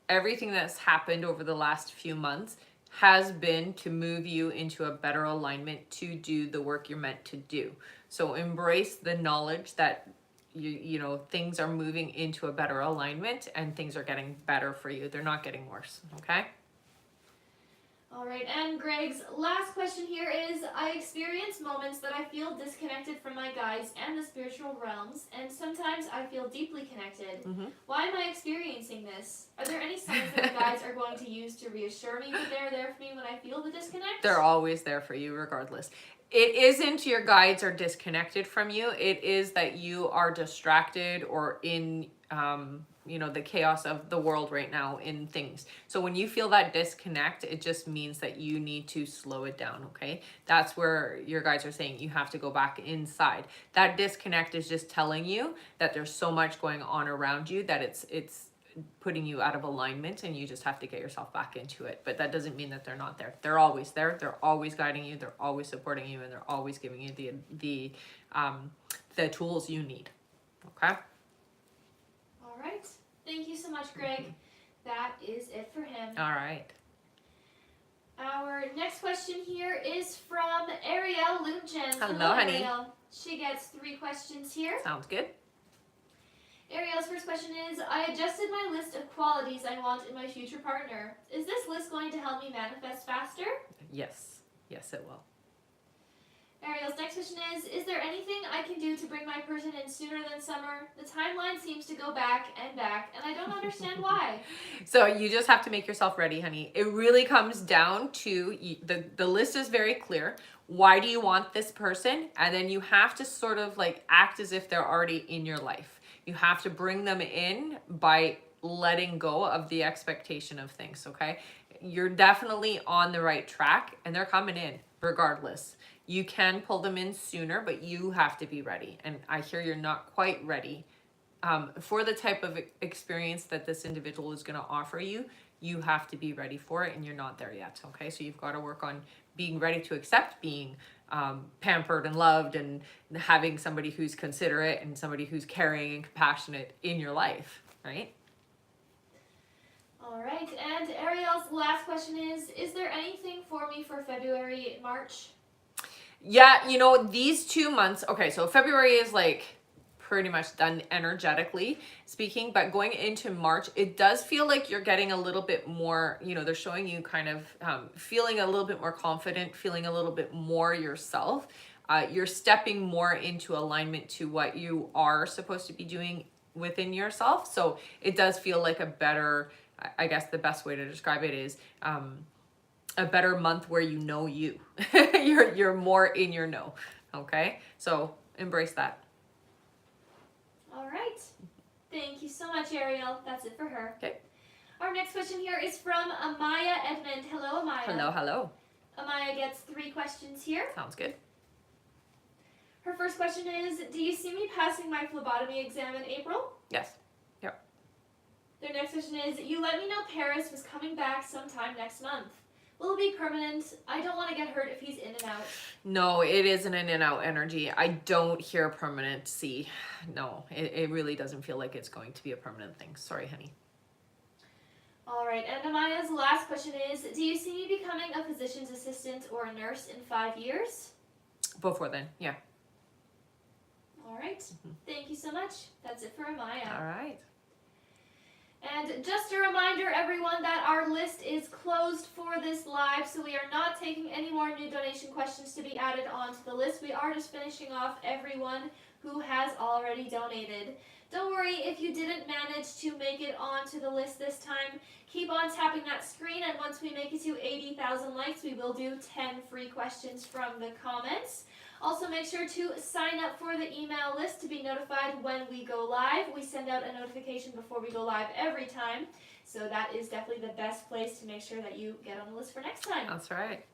everything that's happened over the last few months has been to move you into a better alignment to do the work you're meant to do. So embrace the knowledge that you know things are moving into a better alignment and things are getting better for you. They're not getting worse, okay? All right, and Greg's last question here is, I experience moments that I feel disconnected from my guides and the spiritual realms, and sometimes I feel deeply connected. Mm-hmm. Why am I experiencing this? Are there any signs that the guides are going to use to reassure me that they're there for me when I feel the disconnect? They're always there for you regardless. It isn't your guides are disconnected from you. It is that you are distracted or in the chaos of the world right now in things. So when you feel that disconnect, it just means that you need to slow it down, okay? That's where your guides are saying you have to go back inside. That disconnect is just telling you that there's so much going on around you that it's putting you out of alignment, and you just have to get yourself back into it. But that doesn't mean that they're not there. They're always there. They're always guiding you. They're always supporting you, and they're always giving you the tools you need. Okay. All right. Thank you so much, Greg. That is it for him. All right. Our next question here is from Ariel Lutjen. Hello, honey. Ariel. She gets 3 questions here. Sounds good. Ariel's first question is, I adjusted my list of qualities I want in my future partner. Is this list going to help me manifest faster? Yes. Yes, it will. Ariel's next question is there anything I can do to bring my person in sooner than summer? The timeline seems to go back, and I don't understand why. So you just have to make yourself ready, honey. It really comes down to, the list is very clear. Why do you want this person? And then you have to sort of like act as if they're already in your life. You have to bring them in by letting go of the expectation of things, okay? You're definitely on the right track, and they're coming in regardless. You can pull them in sooner, but you have to be ready. And I hear you're not quite ready for the type of experience that this individual is going to offer you. You have to be ready for it, and you're not there yet, okay? So you've got to work on being ready to accept being pampered and loved, and having somebody who's considerate and somebody who's caring and compassionate in your life, right? All right, and Ariel's last question is there anything for me for February, March? Yeah, you know, these 2 months, okay, so February is like pretty much done energetically speaking, but going into March, it does feel like you're getting a little bit more, you know, they're showing you kind of feeling a little bit more confident, feeling a little bit more yourself. You're stepping more into alignment to what you are supposed to be doing within yourself. So it does feel like a better, I guess the best way to describe it is a better month where you know you. you're more in your know. Okay? So embrace that. All right. Thank you so much, Ariel. That's it for her. Okay. Our next question here is from Amaya Edmond. Hello, Amaya. Hello, hello. Amaya gets 3 questions here. Sounds good. Her first question is, do you see me passing my phlebotomy exam in April? Yes. Yep. Their next question is, you let me know Paris was coming back sometime next month. Will it be permanent? I don't want to get hurt if he's in and out. No, it isn't an in and out energy. I don't hear permanency. No, it really doesn't feel like it's going to be a permanent thing. Sorry, honey. All right, and Amaya's last question is, do you see me becoming a physician's assistant or a nurse in 5 years? Before then, yeah. All right. Thank you so much. That's it for Amaya. All right. And just a reminder, everyone, that our list is closed for this live, so we are not taking any more new donation questions to be added onto the list. We are just finishing off everyone who has already donated. Don't worry if you didn't manage to make it onto the list this time. Keep on tapping that screen, and once we make it to 80,000 likes, we will do 10 free questions from the comments. Also, make sure to sign up for the email list to be notified when we go live. We send out a notification before we go live every time, so that is definitely the best place to make sure that you get on the list for next time. That's right.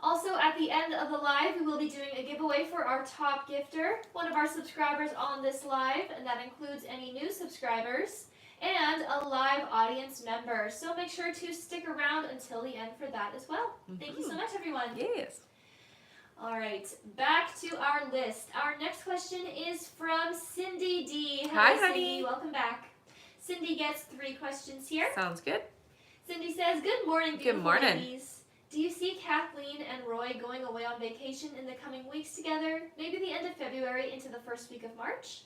Also, at the end of the live, we will be doing a giveaway for our top gifter, one of our subscribers on this live, and that includes any new subscribers, and a live audience member. So make sure to stick around until the end for that as well. Thank you so much, everyone. Yes. All right, back to our list. Our next question is from Cindy D. Hello, Hi, Cindy. honey. Welcome back. Cindy gets 3 questions here. Sounds good. Cindy says, good morning, beautiful Good morning. ladies. Do you see Kathleen and Roy going away on vacation in the coming weeks together? Maybe the end of February into the first week of March?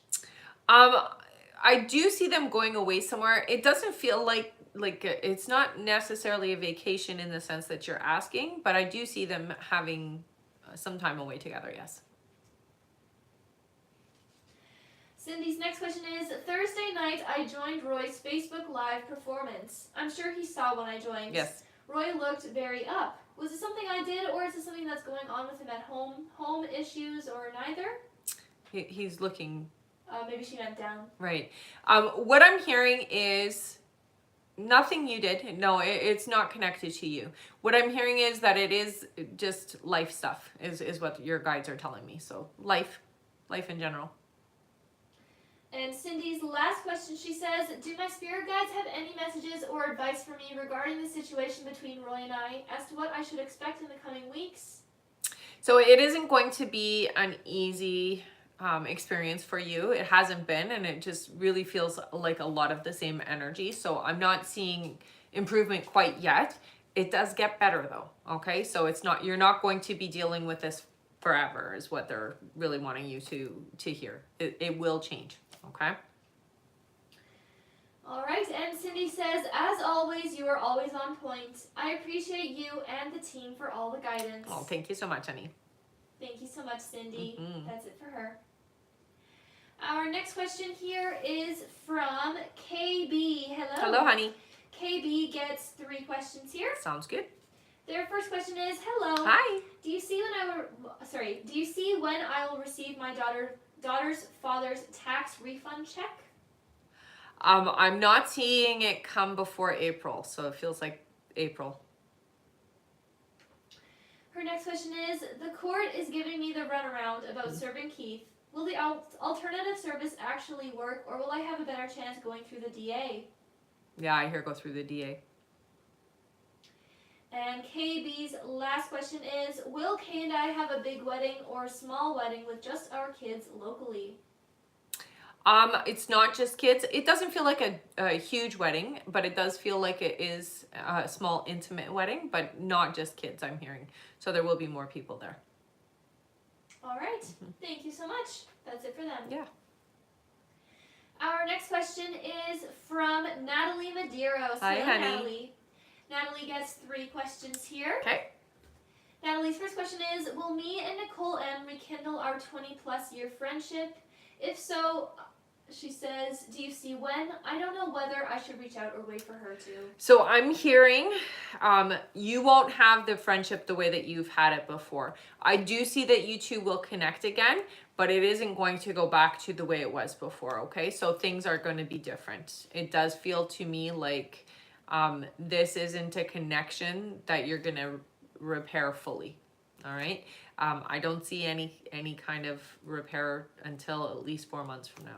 I do see them going away somewhere. It doesn't feel like it's not necessarily a vacation in the sense that you're asking, but I do see them having some time away together, yes. Cindy's next question is, Thursday night I joined Roy's Facebook Live performance. I'm sure he saw when I joined. Yes. Roy looked very up. Was it something I did, or is it something that's going on with him at home? Home issues, or neither? He's looking... Maybe she meant down. Right. What I'm hearing is nothing you did. No, it's not connected to you. What I'm hearing is that it is just life stuff is what your guides are telling me. So life in general. And Cindy's last question, she says, do my spirit guides have any messages or advice for me regarding the situation between Roy and I as to what I should expect in the coming weeks? So it isn't going to be an easy experience for you. It hasn't been, and it just really feels like a lot of the same energy. So I'm not seeing improvement quite yet. It does get better though, okay? So it's not, you're not going to be dealing with this forever is what they're really wanting you to hear. It will change, okay? All right, and Cindy says, as always, you are always on point. I appreciate you and the team for all the guidance. Oh, thank you so much, honey. Thank you so much, Cindy. Mm-hmm. That's it for her. Our next question here is from KB. Hello. Hello, honey. KB gets 3 questions here. Sounds good. Their first question is, hello. Hi. Do you see when I will receive my daughter's father's tax refund check? I'm not seeing it come before April, so it feels like April. Her next question is, the court is giving me the runaround about serving Keith. Will the alternative service actually work, or will I have a better chance going through the DA? Yeah, I hear go through the DA. And KB's last question is, will Kay and I have a big wedding or a small wedding with just our kids locally? It's not just kids. It doesn't feel like a huge wedding, but it does feel like it is a small, intimate wedding, but not just kids, I'm hearing. So there will be more people there. All right. Thank you so much. That's it for them. Yeah. Our next question is from Natalie Medeiros. Hi, Hello, honey. Natalie. Natalie gets 3 questions here. Okay. Natalie's first question is, will me and Nicole M rekindle our 20-plus year friendship? If so, she says, do you see when? I don't know whether I should reach out or wait for her to. So I'm hearing you won't have the friendship the way that you've had it before. I do see that you two will connect again, but it isn't going to go back to the way it was before, okay? So things are going to be different. It does feel to me like this isn't a connection that you're going to repair fully, all right? I don't see any kind of repair until at least 4 months from now.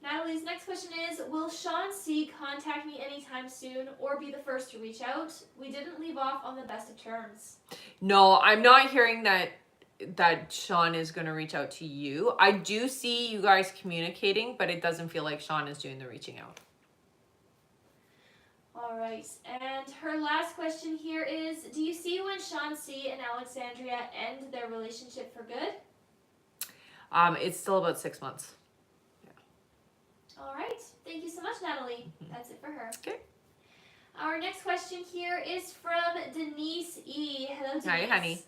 Natalie's next question is, will Sean C. contact me anytime soon or be the first to reach out? We didn't leave off on the best of terms. No, I'm not hearing that Sean is going to reach out to you. I do see you guys communicating, but it doesn't feel like Sean is doing the reaching out. All right, and her last question here is, do you see when Sean C. and Alexandria end their relationship for good? It's still about 6 months. All right, thank you so much, Natalie. That's it for her. Okay. Our next question here is from Denise E. Hello, Denise. Hi, honey.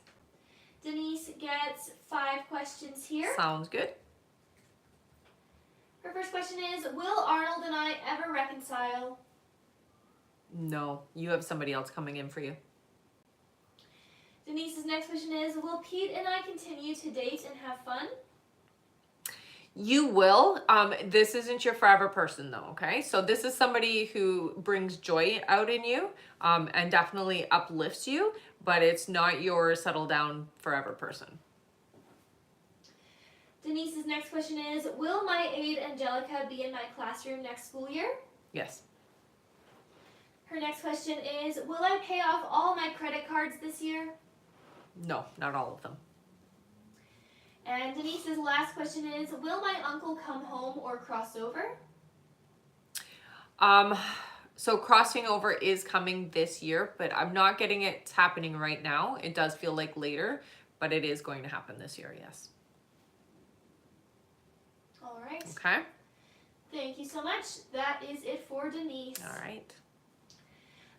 Denise gets 5 questions here. Sounds good. Her first question is, will Arnold and I ever reconcile? No, you have somebody else coming in for you. Denise's next question is, will Pete and I continue to date and have fun? You will. This isn't your forever person though, okay? So this is somebody who brings joy out in you and definitely uplifts you, but it's not your settle down forever person. Denise's next question is, will my aide Angelica be in my classroom next school year? Yes. Her next question is, will I pay off all my credit cards this year? No, not all of them. And Denise's last question is, will my uncle come home or cross over? So crossing over is coming this year, but I'm not getting it happening right now. It does feel like later, but it is going to happen this year, yes. All right. Okay. Thank you so much. That is it for Denise. All right.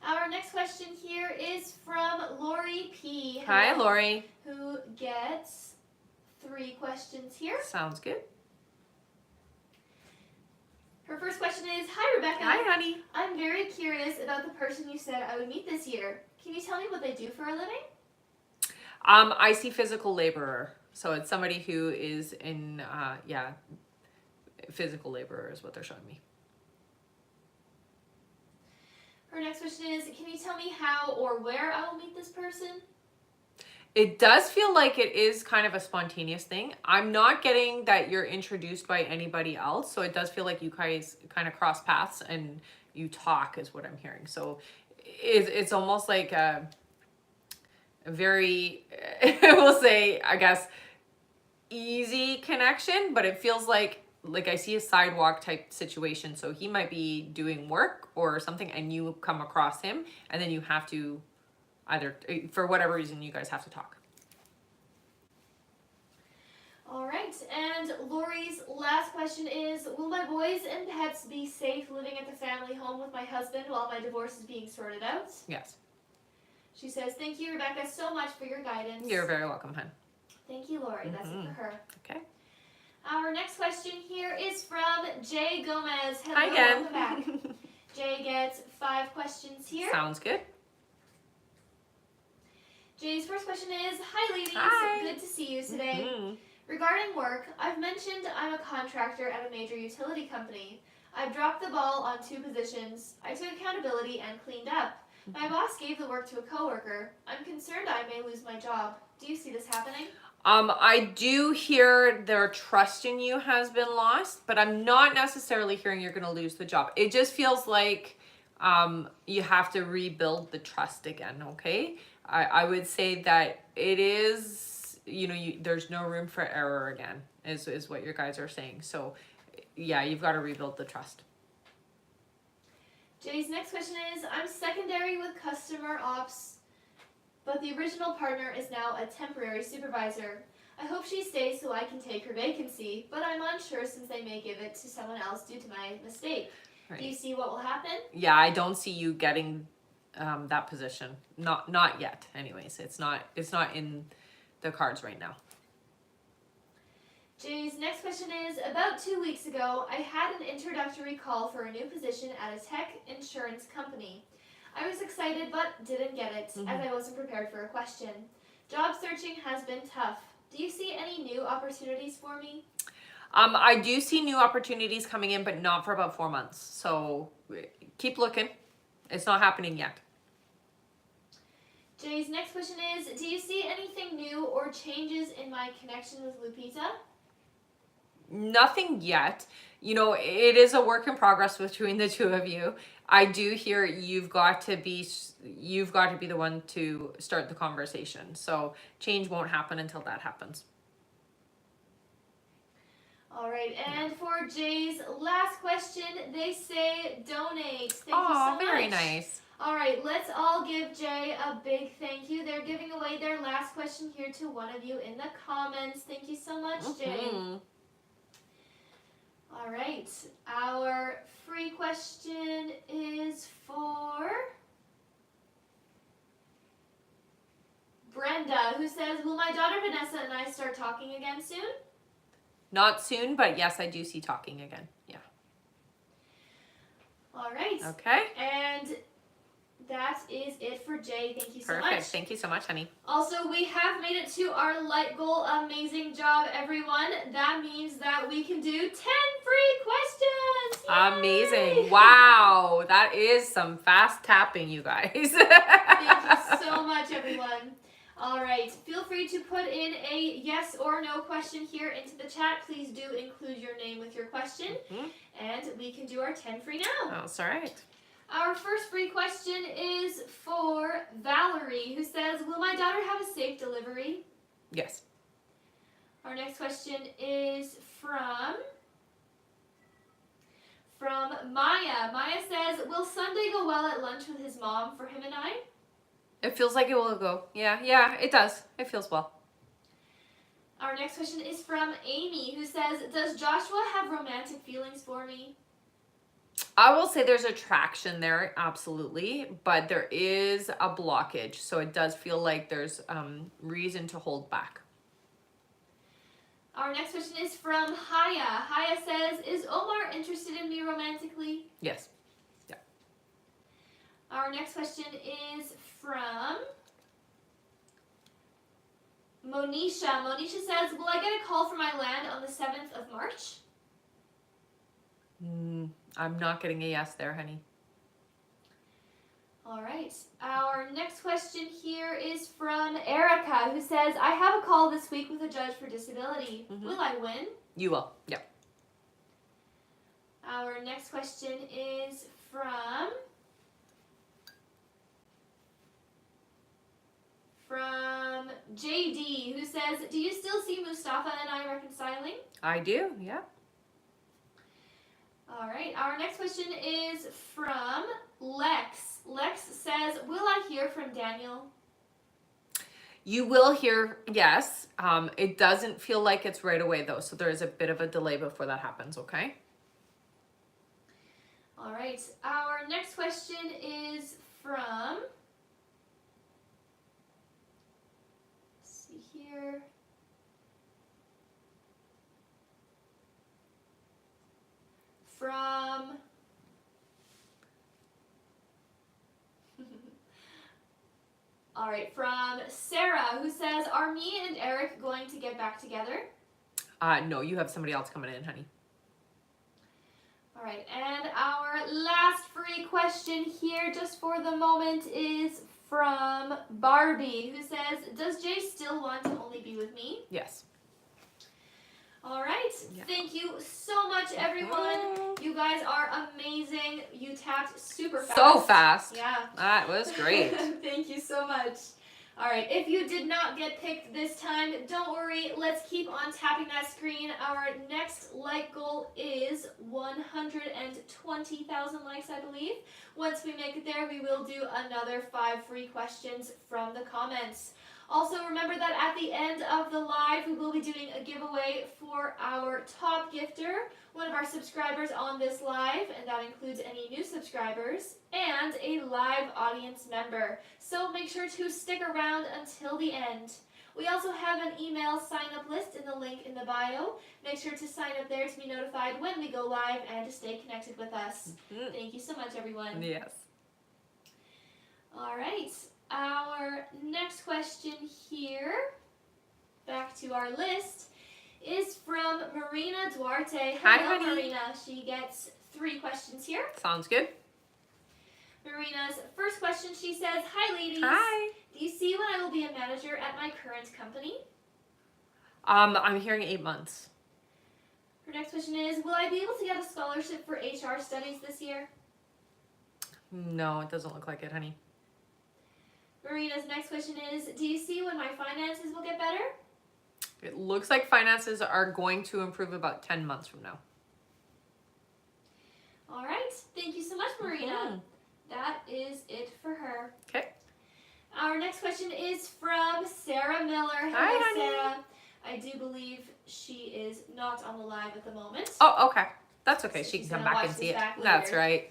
Our next question here is from Lori P. Hello, Hi, Lori. Who gets 3 questions here. Sounds good. Her first question is, hi, Rebecca. Hi, honey. I'm very curious about the person you said I would meet this year. Can you tell me what they do for a living? I see physical laborer. So it's somebody who is in, physical laborer is what they're showing me. Her next question is, can you tell me how or where I will meet this person? It does feel like it is kind of a spontaneous thing. I'm not getting that you're introduced by anybody else, so it does feel like you guys kind of cross paths and you talk, is what I'm hearing. So it's almost like a very, we'll say, I guess, easy connection, but it feels like I see a sidewalk type situation. So he might be doing work or something, and you come across him, and then you have to either, for whatever reason, you guys have to talk. All right, and Lori's last question is, will my boys and pets be safe living at the family home with my husband while my divorce is being sorted out? Yes. She says, thank you, Rebecca, so much for your guidance. You're very welcome, hon. Thank you, Lori. That's it for her. Okay. Our next question here is from Jay Gomez. Hello, Hi again. welcome back. Jay gets 5 questions here. Sounds good. Jay's first question is, hi ladies, Hi. good to see you today. Regarding work, I've mentioned I'm a contractor at a major utility company. I've dropped the ball on 2 positions. I took accountability and cleaned up. My boss gave the work to a coworker. I'm concerned I may lose my job. Do you see this happening? I do hear their trust in you has been lost, but I'm not necessarily hearing you're going to lose the job. It just feels like you have to rebuild the trust again, okay? I would say that it is, there's no room for error again, is what your guys are saying. So, yeah, you've got to rebuild the trust. Jay's next question is, I'm secondary with customer ops, but the original partner is now a temporary supervisor. I hope she stays so I can take her vacancy, but I'm unsure since they may give it to someone else due to my mistake. Right. Do you see what will happen? Yeah, I don't see you getting that position. Not yet. Anyways, it's not in the cards right now. Jay's next question is, about 2 weeks ago, I had an introductory call for a new position at a tech insurance company. I was excited but didn't get it, as I wasn't prepared for a question. Job searching has been tough. Do you see any new opportunities for me? I do see new opportunities coming in, but not for about 4 months. So keep looking. It's not happening yet. Jay's next question is, do you see anything new or changes in my connection with Lupita? Nothing yet. It is a work in progress between the two of you. I do hear you've got to be the one to start the conversation. So change won't happen until that happens. All right, and for Jay's last question, they say donate. Thank you so much. Very nice. All right, let's all give Jay a big thank you. They're giving away their last question here to one of you in the comments. Thank you so much, Jay. All right, our free question is for Brenda, who says, will my daughter Vanessa and I start talking again soon? Not soon, but yes, I do see talking again. Yeah. All right. Okay. And that is it for Jay. Thank you so much. Perfect. Thank you so much, honey. Also, we have made it to our light goal. Amazing job, everyone. That means that we can do 10 free questions. Yay! Amazing. Wow. That is some fast tapping, you guys. Thank you so much, everyone. All right. Feel free to put in a yes or no question here into the chat. Please do include your name with your question. And we can do our 10 free now. That's all right. Our first free question is for Valerie, who says, will my daughter have a safe delivery? Yes. Our next question is from Maya. Maya says, will Sunday go well at lunch with his mom for him and I? It feels like it will go. Yeah, it does. It feels well. Our next question is from Amy, who says, does Joshua have romantic feelings for me? I will say there's attraction there, absolutely, but there is a blockage, so it does feel like there's reason to hold back. Our next question is from Haya. Haya says, is Omar interested in me romantically? Yes. Yeah. Our next question is from Monisha. Monisha says, will I get a call for my land on the 7th of March? I'm not getting a yes there, honey. All right. Our next question here is from Erica. Sarah, who says, I have a call this week with a judge for disability. Will I win? You will. Yeah. Our next question is from JD, who says, do you still see Mustafa and I reconciling? I do. Yeah. All right. Our next question is from Lex. Lex says, will I hear from Daniel? You will hear, yes. It doesn't feel like it's right away though, so there is a bit of a delay before that happens, okay? All right. Our next question is from, let's see here. From all right, from Sarah, who says, are me and Eric going to get back together? No, you have somebody else coming in, honey. All right, and our last free question here, just for the moment, is from Barbie, who says, does Jay still want to only be with me? Yes. All right. Yeah. Thank you so much, everyone. You guys are amazing. You tapped super fast. So fast. Yeah. That was great. Thank you so much. All right. If you did not get picked this time, don't worry. Let's keep on tapping that screen. Our next like goal is 120,000 likes, I believe. Once we make it there, we will do another 5 free questions from the comments. Also, remember that at the end of the live, we will be doing a giveaway for our top gifter, one of our subscribers on this live, and that includes any new subscribers, and a live audience member. So make sure to stick around until the end. We also have an email sign-up list in the link in the bio. Make sure to sign up there to be notified when we go live and to stay connected with us. Thank you so much, everyone. Yes. All right. Our next question here, back to our list, is from Marina Duarte. Hi, Hello, honey. Marina. She gets 3 questions here. Sounds good. Marina's first question, she says, hi, ladies. Hi. Do you see when I will be a manager at my current company? I'm hearing 8 months. Her next question is, will I be able to get a scholarship for HR studies this year? No, it doesn't look like it, honey. Marina's next question is, do you see when my finances will get better? It looks like finances are going to improve about 10 months from now. All right. Thank you so much, Marina. That is it for her. Okay. Our next question is from Sarah Miller. Hello, Hi, honey. Sarah. I do believe she is not on the live at the moment. Oh, okay. That's okay. So she she's can come gonna back watch and see this it. back That's later. right.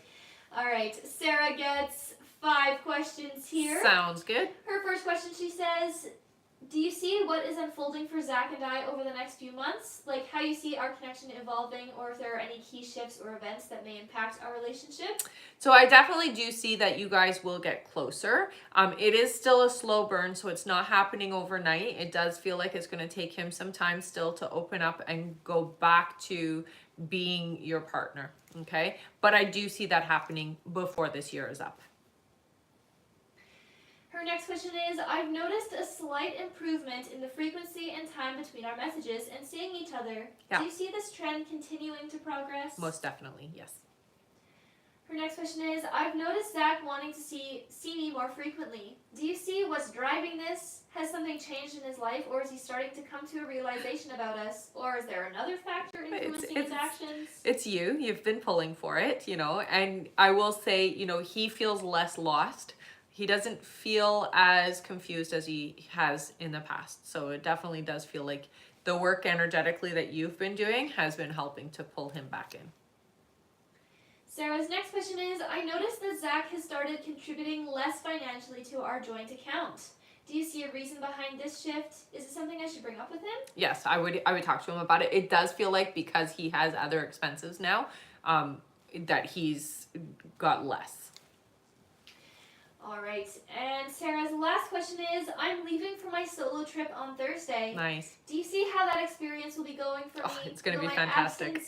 All right. Sarah gets 5 questions here. Sounds good. Her first question, she says, do you see what is unfolding for Zach and I over the next few months? Like how you see our connection evolving, or if there are any key shifts or events that may impact our relationship? So I definitely do see that you guys will get closer. It is still a slow burn, so it's not happening overnight. It does feel like it's going to take him some time still to open up and go back to being your partner, okay? But I do see that happening before this year is up. Her next question is, I've noticed a slight improvement in the frequency and time between our messages and seeing each other. Yeah. Do you see this trend continuing to progress? Most definitely, yes. Her next question is, I've noticed Zach wanting to see me more frequently. Do you see what's driving this? Has something changed in his life, or is he starting to come to a realization about us? Or is there another factor influencing his actions? It's you. You've been pulling for it, and I will say, he feels less lost. He doesn't feel as confused as he has in the past. So it definitely does feel like the work energetically that you've been doing has been helping to pull him back in. Sarah's next question is, I noticed that Zach has started contributing less financially to our joint account. Do you see a reason behind this shift? Is it something I should bring up with him? Yes, I would talk to him about it. It does feel like because he has other expenses now, that he's got less. All right. And Sarah's last question is, I'm leaving for my solo trip on Thursday. Nice. Do you see how that experience will be going for me? It's going to Will be my fantastic.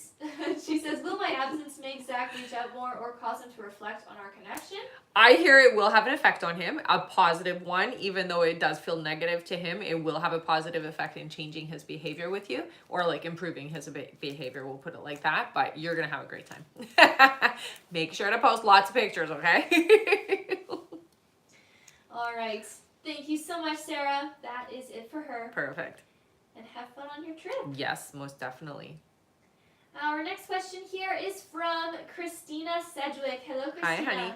She says, will my absence make Zach reach out more or cause him to reflect on our connection? I hear it will have an effect on him, a positive one, even though it does feel negative to him. It will have a positive effect in changing his behavior with you, or like improving his behavior, we'll put it like that. But you're going to have a great time. Make sure to post lots of pictures, okay? All right. Thank you so much, Sarah. That is it for her. Perfect. And have fun on your trip. Yes, most definitely. Our next question here is from Christina Sedgwick. Hello, Christina. Hi, honey.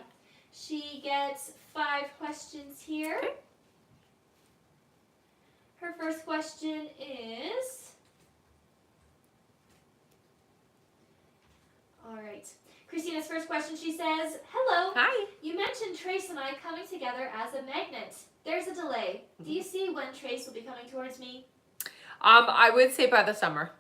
She gets 5 questions here. Okay. Her first question is... All right. Christina's first question, she says, hello. Hi. You mentioned Trace and I coming together as a magnet. There's a delay. Do you see when Trace will be coming towards me? I would say by the summer.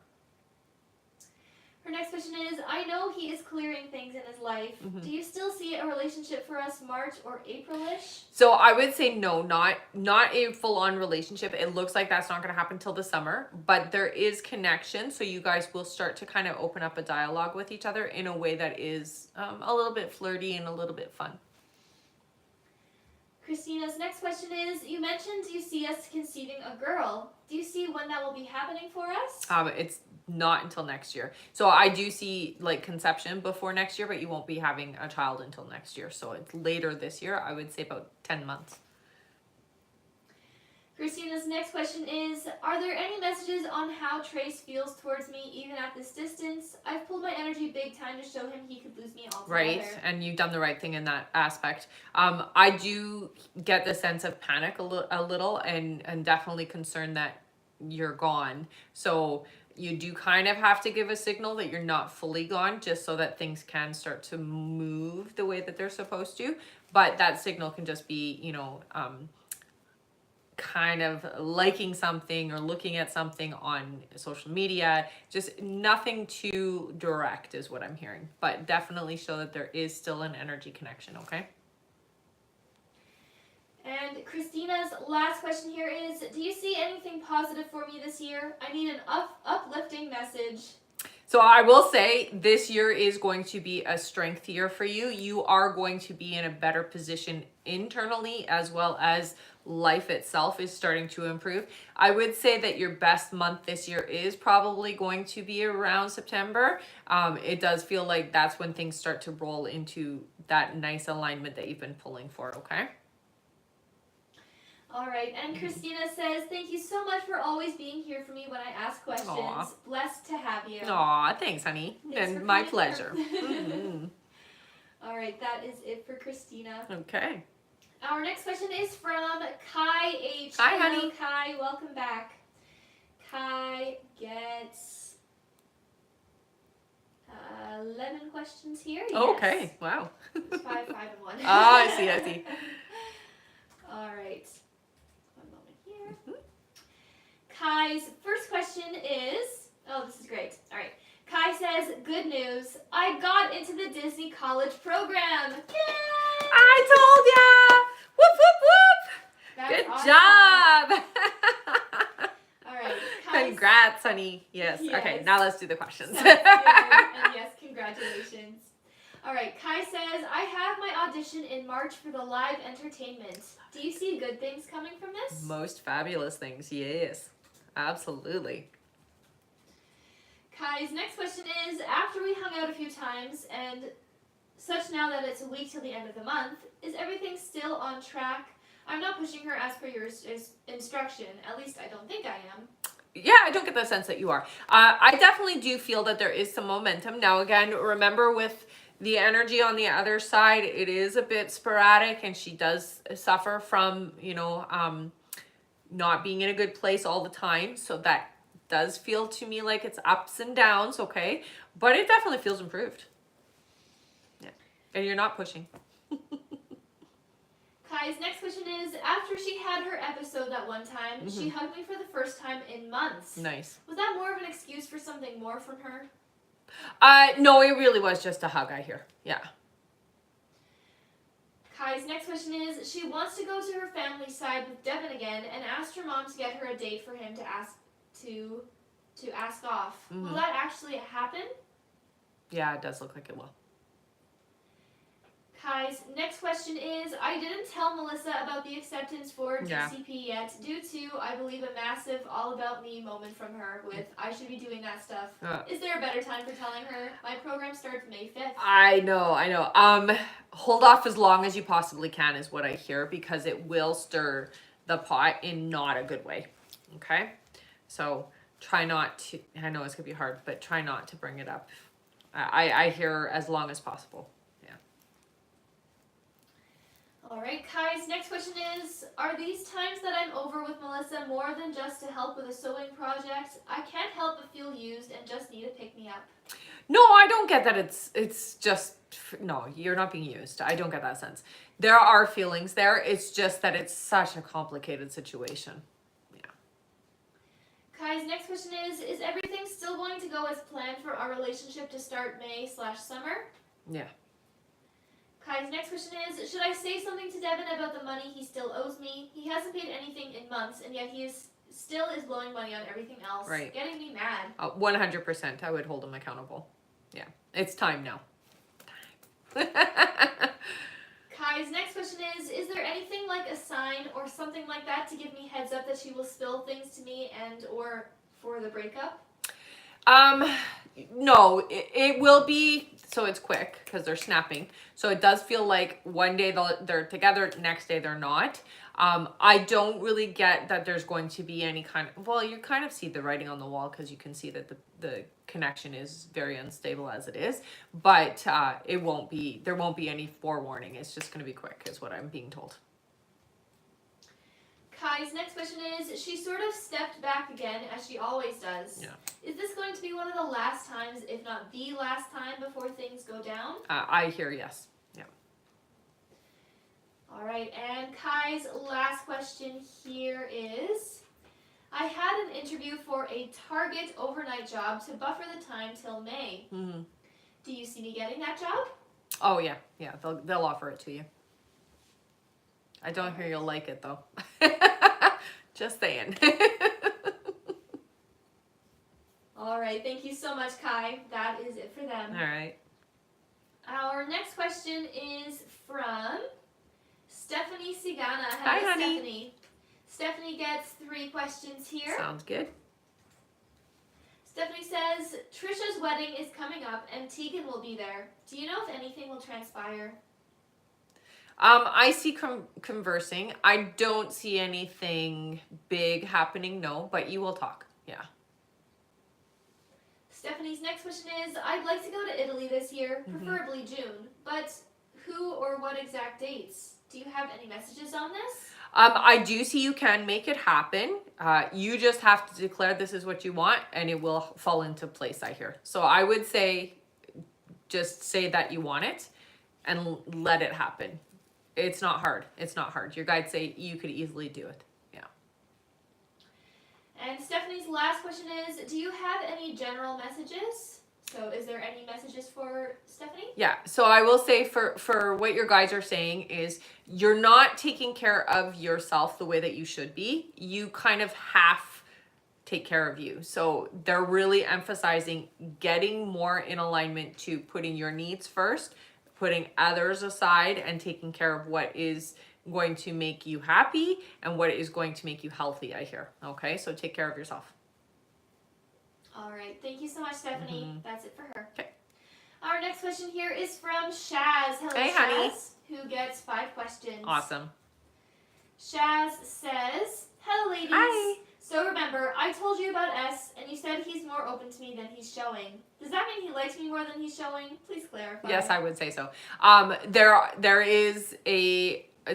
Her next question is, I know he is clearing things in his life. Do you still see a relationship for us March or April-ish? So I would say no, not a full-on relationship. It looks like that's not going to happen till the summer, but there is connection. So you guys will start to kind of open up a dialogue with each other in a way that is a little bit flirty and a little bit fun. Christina's next question is, you mentioned you see us conceiving a girl. Do you see when that will be happening for us? It's not until next year. So I do see like conception before next year, but you won't be having a child until next year. So it's later this year. I would say about 10 months. Christina's next question is, are there any messages on how Trace feels towards me even at this distance? I've pulled my energy big time to show him he could lose me altogether. Right, and you've done the right thing in that aspect. I do get the sense of panic a little and definitely concerned that you're gone. So you do kind of have to give a signal that you're not fully gone, just so that things can start to move the way that they're supposed to. But that signal can just be, you know, kind of liking something or looking at something on social media. Just nothing too direct is what I'm hearing, but definitely show that there is still an energy connection. Okay. And Christina's last question here is, do you see anything positive for me this year? I need an uplifting message. So I will say this year is going to be a strength year for you. You are going to be in a better position internally, as well as life itself is starting to improve. I would say that your best month this year is probably going to be around September. It does feel like that's when things start to roll into that nice alignment that you've been pulling for, okay? All right, and Christina says, thank you so much for always being here for me when I ask questions. Aw. Blessed to have you. Aw, thanks, honey. Thanks And for my coming pleasure. here. All right, that is it for Christina. Okay. Our next question is from Kai H. Hi, Hello, honey. Kai, welcome back. Kai gets 11 questions here. Oh, Yes. okay. Wow. 5, 5, and 1. Ah, I see. All right. One moment here. Kai's first question is, oh, this is great. All right. Kai says, good news. I got into the Disney College program. Yay! I told ya! Whoop, whoop, whoop! That's Good awesome. job! All right. Kai's, Congrats, honey. Yes. Yes. Okay, now let's do the questions. Sounds good. And yes, congratulations. All right. Kai says, I have my audition in March for the live entertainment. Do you see good things coming from this? Most fabulous things, yes. Absolutely. Kai's next question is, after we hung out a few times and such now that it's a week till the end of the month, is everything still on track? I'm not pushing her as per your instruction. At least I don't think I am. Yeah, I don't get the sense that you are. I definitely do feel that there is some momentum. Now, again, remember with the energy on the other side, it is a bit sporadic, and she does suffer from, you know, not being in a good place all the time. So that does feel to me like it's ups and downs, okay? But it definitely feels improved. Yeah. And you're not pushing. Kai's next question is, after she had her episode that one time, she hugged me for the first time in months. Nice. Was that more of an excuse for something more from her? No, it really was just a hug, I hear. Yeah. Kai's next question is, she wants to go to her family's side with Devin again and asked her mom to get her a date for him to ask off. Will that actually happen? Yeah, it does look like it will. Kai's next question is, I didn't tell Melissa about the acceptance for TCP yet due to, I believe, a massive all about me moment from her with, I should be doing that stuff. Is there a better time for telling her? My program starts May 5th. I know. Hold off as long as you possibly can is what I hear, because it will stir the pot in not a good way. Okay? So try not to, I know it's going to be hard, but try not to bring it up. I hear as long as possible. All right, Kai's next question is, are these times that I'm over with Melissa more than just to help with a sewing project? I can't help but feel used and just need a pick-me-up. No, I don't get that it's just, no, you're not being used. I don't get that sense. There are feelings there. It's just that it's such a complicated situation. Yeah. Kai's next question is everything still going to go as planned for our relationship to start May/summer? Yeah. Kai's next question is, should I say something to Devin about the money he still owes me? He hasn't paid anything in months, and yet he still is blowing money on everything else. Right. Getting me mad. 100%. I would hold him accountable. Yeah. It's time now. Kai's next question is there anything like a sign or something like that to give me heads up that she will spill things to me and or for the breakup? No, it will be, so it's quick because they're snapping. So it does feel like one day they're together, next day they're not. I don't really get that there's going to be any kind of, well, you kind of see the writing on the wall because you can see that the connection is very unstable as it is, but there won't be any forewarning. It's just going to be quick is what I'm being told. Kai's next question is, she sort of stepped back again, as she always does. Yeah. Is this going to be one of the last times, if not the last time, before things go down? I hear yes. Yeah. All right, and Kai's last question here is, I had an interview for a Target overnight job to buffer the time till May. Mm-hmm. Do you see me getting that job? Oh, yeah. Yeah, they'll offer it to you. I don't hear you'll like it, though. Just saying. All right, thank you so much, Kai. That is it for them. All right. Our next question is from Stephanie Sigana. Hi, honey. Stephanie. Stephanie gets 3 questions here. Sounds good. Stephanie says, Trisha's wedding is coming up and Tegan will be there. Do you know if anything will transpire? I see conversing. I don't see anything big happening, no, but you will talk. Yeah. Stephanie's next question is, I'd like to go to Italy this year, preferably June, but who or what exact dates? Do you have any messages on this? I do see you can make it happen. You just have to declare this is what you want and it will fall into place, I hear. So I would say, just say that you want it and let it happen. It's not hard. It's not hard. Your guides say you could easily do it. Yeah. And Stephanie's last question is, do you have any general messages? So is there any messages for Stephanie? Yeah. So I will say for what your guides are saying is you're not taking care of yourself the way that you should be. You kind of half take care of you. So they're really emphasizing getting more in alignment to putting your needs first, putting others aside, and taking care of what is going to make you happy and what is going to make you healthy, I hear. Okay, so take care of yourself. All right, thank you so much, Stephanie. That's it for her. Okay. Our next question here is from Shaz. Hello, Hey, Shaz, honey. who gets 5 questions. Awesome. Shaz says, hello, ladies. Hi. So remember, I told you about S, and you said he's more open to me than he's showing. Does that mean he likes me more than he's showing? Please clarify. Yes, I would say so.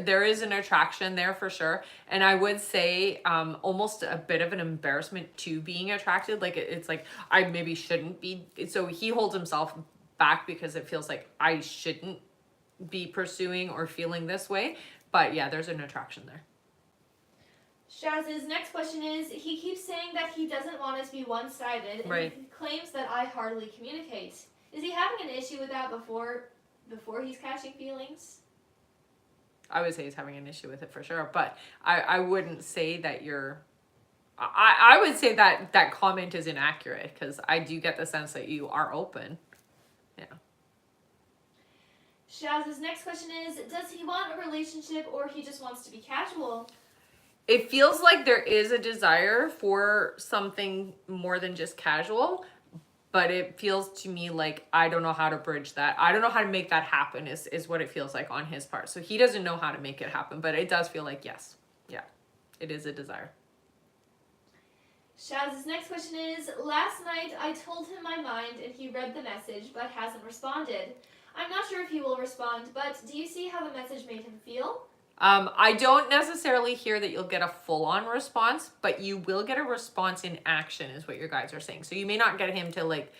There is an attraction there for sure, and I would say almost a bit of an embarrassment to being attracted. Like it's like I maybe shouldn't be. So he holds himself back because it feels like I shouldn't be pursuing or feeling this way. But yeah, there's an attraction there. Shaz's next question is, he keeps saying that he doesn't want it to be one-sided, and Right. he claims that I hardly communicate. Is he having an issue with that before he's catching feelings? I would say he's having an issue with it for sure. But I wouldn't say that I would say that that comment is inaccurate because I do get the sense that you are open. Yeah. Shaz's next question is, does he want a relationship or he just wants to be casual? It feels like there is a desire for something more than just casual, but it feels to me like I don't know how to bridge that. I don't know how to make that happen is what it feels like on his part. So he doesn't know how to make it happen, but it does feel like yes. Yeah. It is a desire. Shaz's next question is, last night I told him my mind and he read the message but hasn't responded. I'm not sure if he will respond, but do you see how the message made him feel? I don't necessarily hear that you'll get a full-on response, but you will get a response in action is what your guides are saying. So you may not get him to like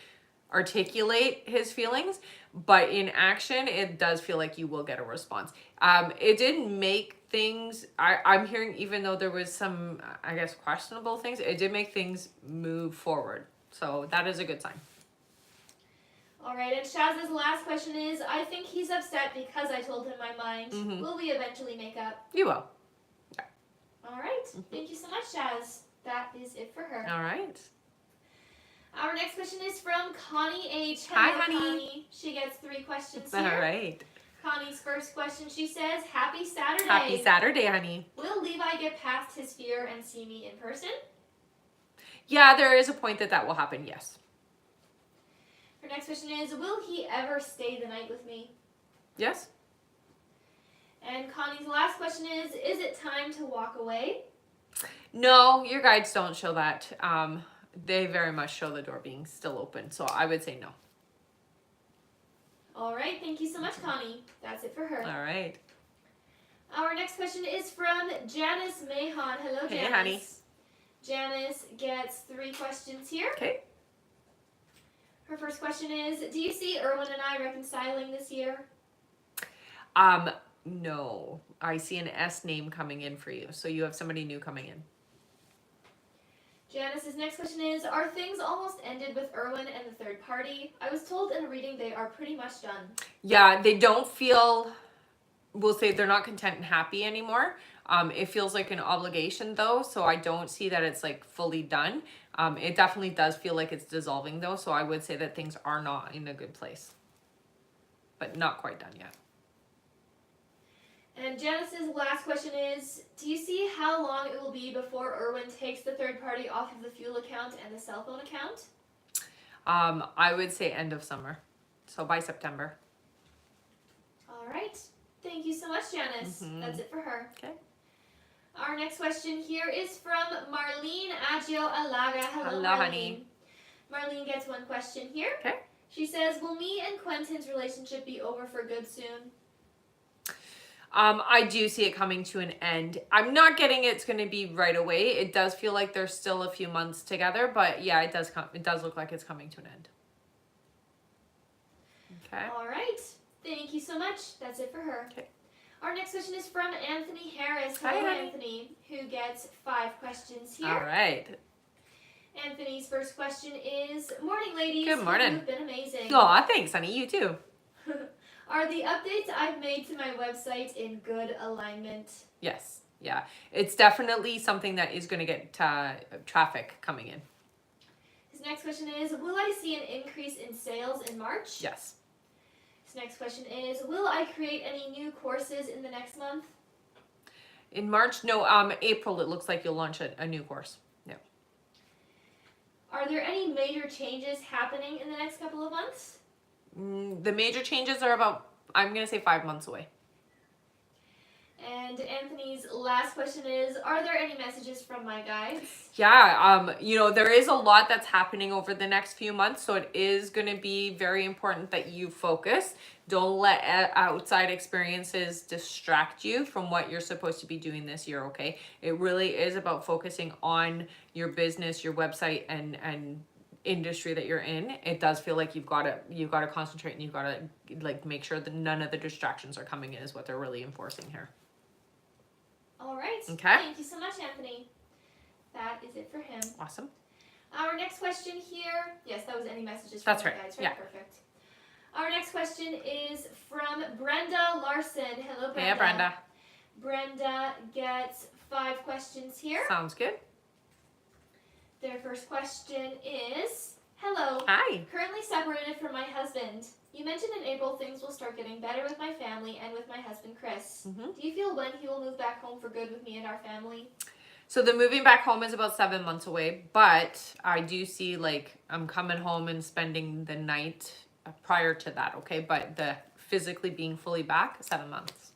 articulate his feelings, but in action, it does feel like you will get a response. It did make things, I'm hearing, even though there was some, I guess, questionable things, it did make things move forward. So that is a good sign. All right, and Shaz's last question is, I think he's upset because I told him my mind. Mm-hmm. Will we eventually make up? You will. Yeah. All right. Thank you so much, Shaz. That is it for her. All right. Our next question is from Connie H. Hi, Hello, honey. Connie. She gets 3 questions here. All right. Connie's first question, she says, Happy Saturday. Happy Saturday, honey. Will Levi get past his fear and see me in person? Yeah, there is a point that will happen, yes. Her next question is, will he ever stay the night with me? Yes. And Connie's last question is it time to walk away? No, your guides don't show that. They very much show the door being still open, so I would say no. All right, thank you so much, Connie. That's it for her. All right. Our next question is from Janice Mahon. Hello, Janice. Hey, honey. Janice gets 3 questions here. Okay. Her first question is, do you see Erwin and I reconciling this year? No. I see an S name coming in for you, so you have somebody new coming in. Janice's next question is, are things almost ended with Erwin and the third party? I was told in a reading they are pretty much done. Yeah, they don't feel, we'll say they're not content and happy anymore. It feels like an obligation though, so I don't see that it's like fully done. It definitely does feel like it's dissolving though, so I would say that things are not in a good place. But not quite done yet. And Janice's last question is, do you see how long it will be before Erwin takes the third party off of the fuel account and the cell phone account? I would say end of summer. So by September. All right. Thank you so much, Janice. Mm-hmm. That's it for her. Okay. Our next question here is from Marlene Agio Alaga. Hello, Hello, Marlene. honey. Marlene gets 1 question here. Okay. She says, will me and Quentin's relationship be over for good soon? I do see it coming to an end. I'm not getting it's going to be right away. It does feel like there's still a few months together, but yeah, it does look like it's coming to an end. Okay. All right. Thank you so much. That's it for her. Okay. Our next question is from Anthony Harris. Hi, Hello, honey. Anthony, who gets 5 questions here. All right. Anthony's first question is, morning, ladies. Good morning. You've been amazing. Aw, thanks, honey. You too. Are the updates I've made to my website in good alignment? Yes. Yeah. It's definitely something that is going to get traffic coming in. His next question is, will I see an increase in sales in March? Yes. His next question is, will I create any new courses in the next month? In March? No, April it looks like you'll launch a new course. Yeah. Are there any major changes happening in the next couple of months? The major changes are about, I'm going to say 5 months away. And Anthony's last question is, are there any messages from my guides? Yeah, there is a lot that's happening over the next few months, so it is going to be very important that you focus. Don't let outside experiences distract you from what you're supposed to be doing this year, okay? It really is about focusing on your business, your website, and industry that you're in. It does feel like you've got to concentrate, and you've got to like make sure that none of the distractions are coming in is what they're really enforcing here. All right. Okay. Thank you so much, Anthony. That is it for him. Awesome. Our next question here. Yes, that was any messages from That's my right. guides, right? Yeah. Perfect. Our next question is from Brenda Larson. Hello, Brenda. Hey, Brenda. Brenda gets 5 questions here. Sounds good. Their first question is, hello. Hi. Currently separated from my husband. You mentioned in April things will start getting better with my family and with my husband Chris. Mm-hmm. Do you feel when he will move back home for good with me and our family? So the moving back home is about 7 months away, but I do see like I'm coming home and spending the night prior to that, okay? But the physically being fully back, 7 months.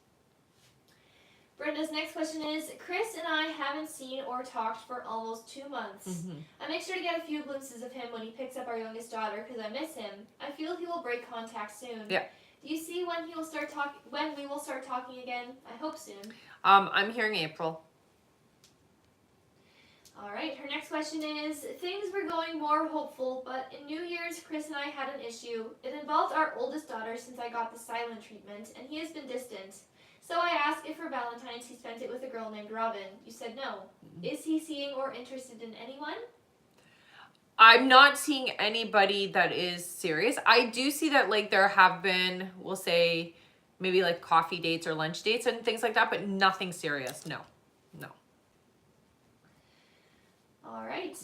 Brenda's next question is, Chris and I haven't seen or talked for almost 2 months. Mm-hmm. I make sure to get a few glimpses of him when he picks up our youngest daughter because I miss him. I feel he will break contact soon. Yeah. Do you see when we will start talking again? I hope soon. I'm hearing April. All right, her next question is, things were going more hopeful, but in New Year's, Chris and I had an issue. It involved our oldest daughter since I got the silent treatment, and he has been distant. So I asked if for Valentine's he spent it with a girl named Robin. You said no. Is he seeing or interested in anyone? I'm not seeing anybody that is serious. I do see that like there have been, we'll say, maybe like coffee dates or lunch dates and things like that, but nothing serious. No. All right.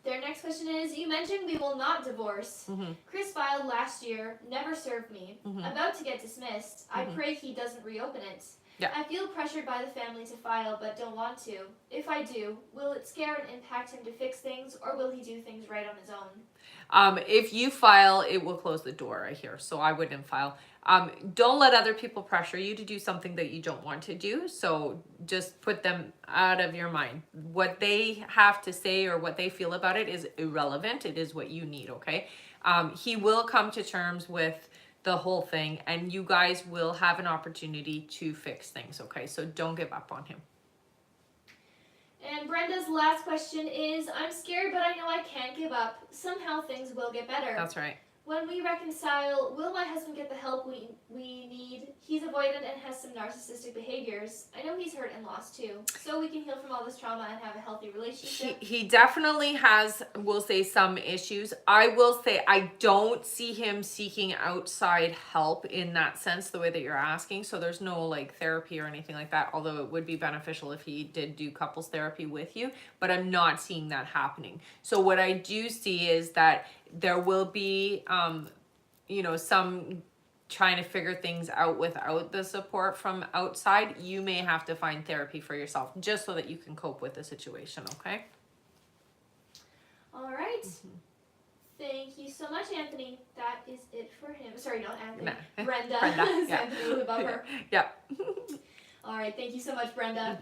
Their next question is, you mentioned we will not divorce. Mm-hmm. Chris filed last year, never served me. Mm-hmm. About to get dismissed. I pray he doesn't reopen it. Yeah. I feel pressured by the family to file, but don't want to. If I do, will it scare and impact him to fix things, or will he do things right on his own? If you file, it will close the door, I hear. So I wouldn't file. Don't let other people pressure you to do something that you don't want to do. So just put them out of your mind. What they have to say or what they feel about it is irrelevant. It is what you need, okay? He will come to terms with the whole thing, and you guys will have an opportunity to fix things, okay? So don't give up on him. And Brenda's last question is, I'm scared, but I know I can't give up. Somehow things will get better. That's right. When we reconcile, will my husband get the help we need? He's avoidant and has some narcissistic behaviors. I know he's hurt and lost too. So we can heal from all this trauma and have a healthy relationship. He definitely has, we'll say, some issues. I will say I don't see him seeking outside help in that sense, the way that you're asking. So there's no like therapy or anything like that, although it would be beneficial if he did do couples therapy with you. But I'm not seeing that happening. So what I do see is that there will be, some trying to figure things out without the support from outside. You may have to find therapy for yourself just so that you can cope with the situation, okay? All right. Thank you so much, Anthony. That is it for him. Sorry, not Anthony. Nah. Brenda. Yeah. Anthony above her. Yeah. All right. Thank you so much, Brenda.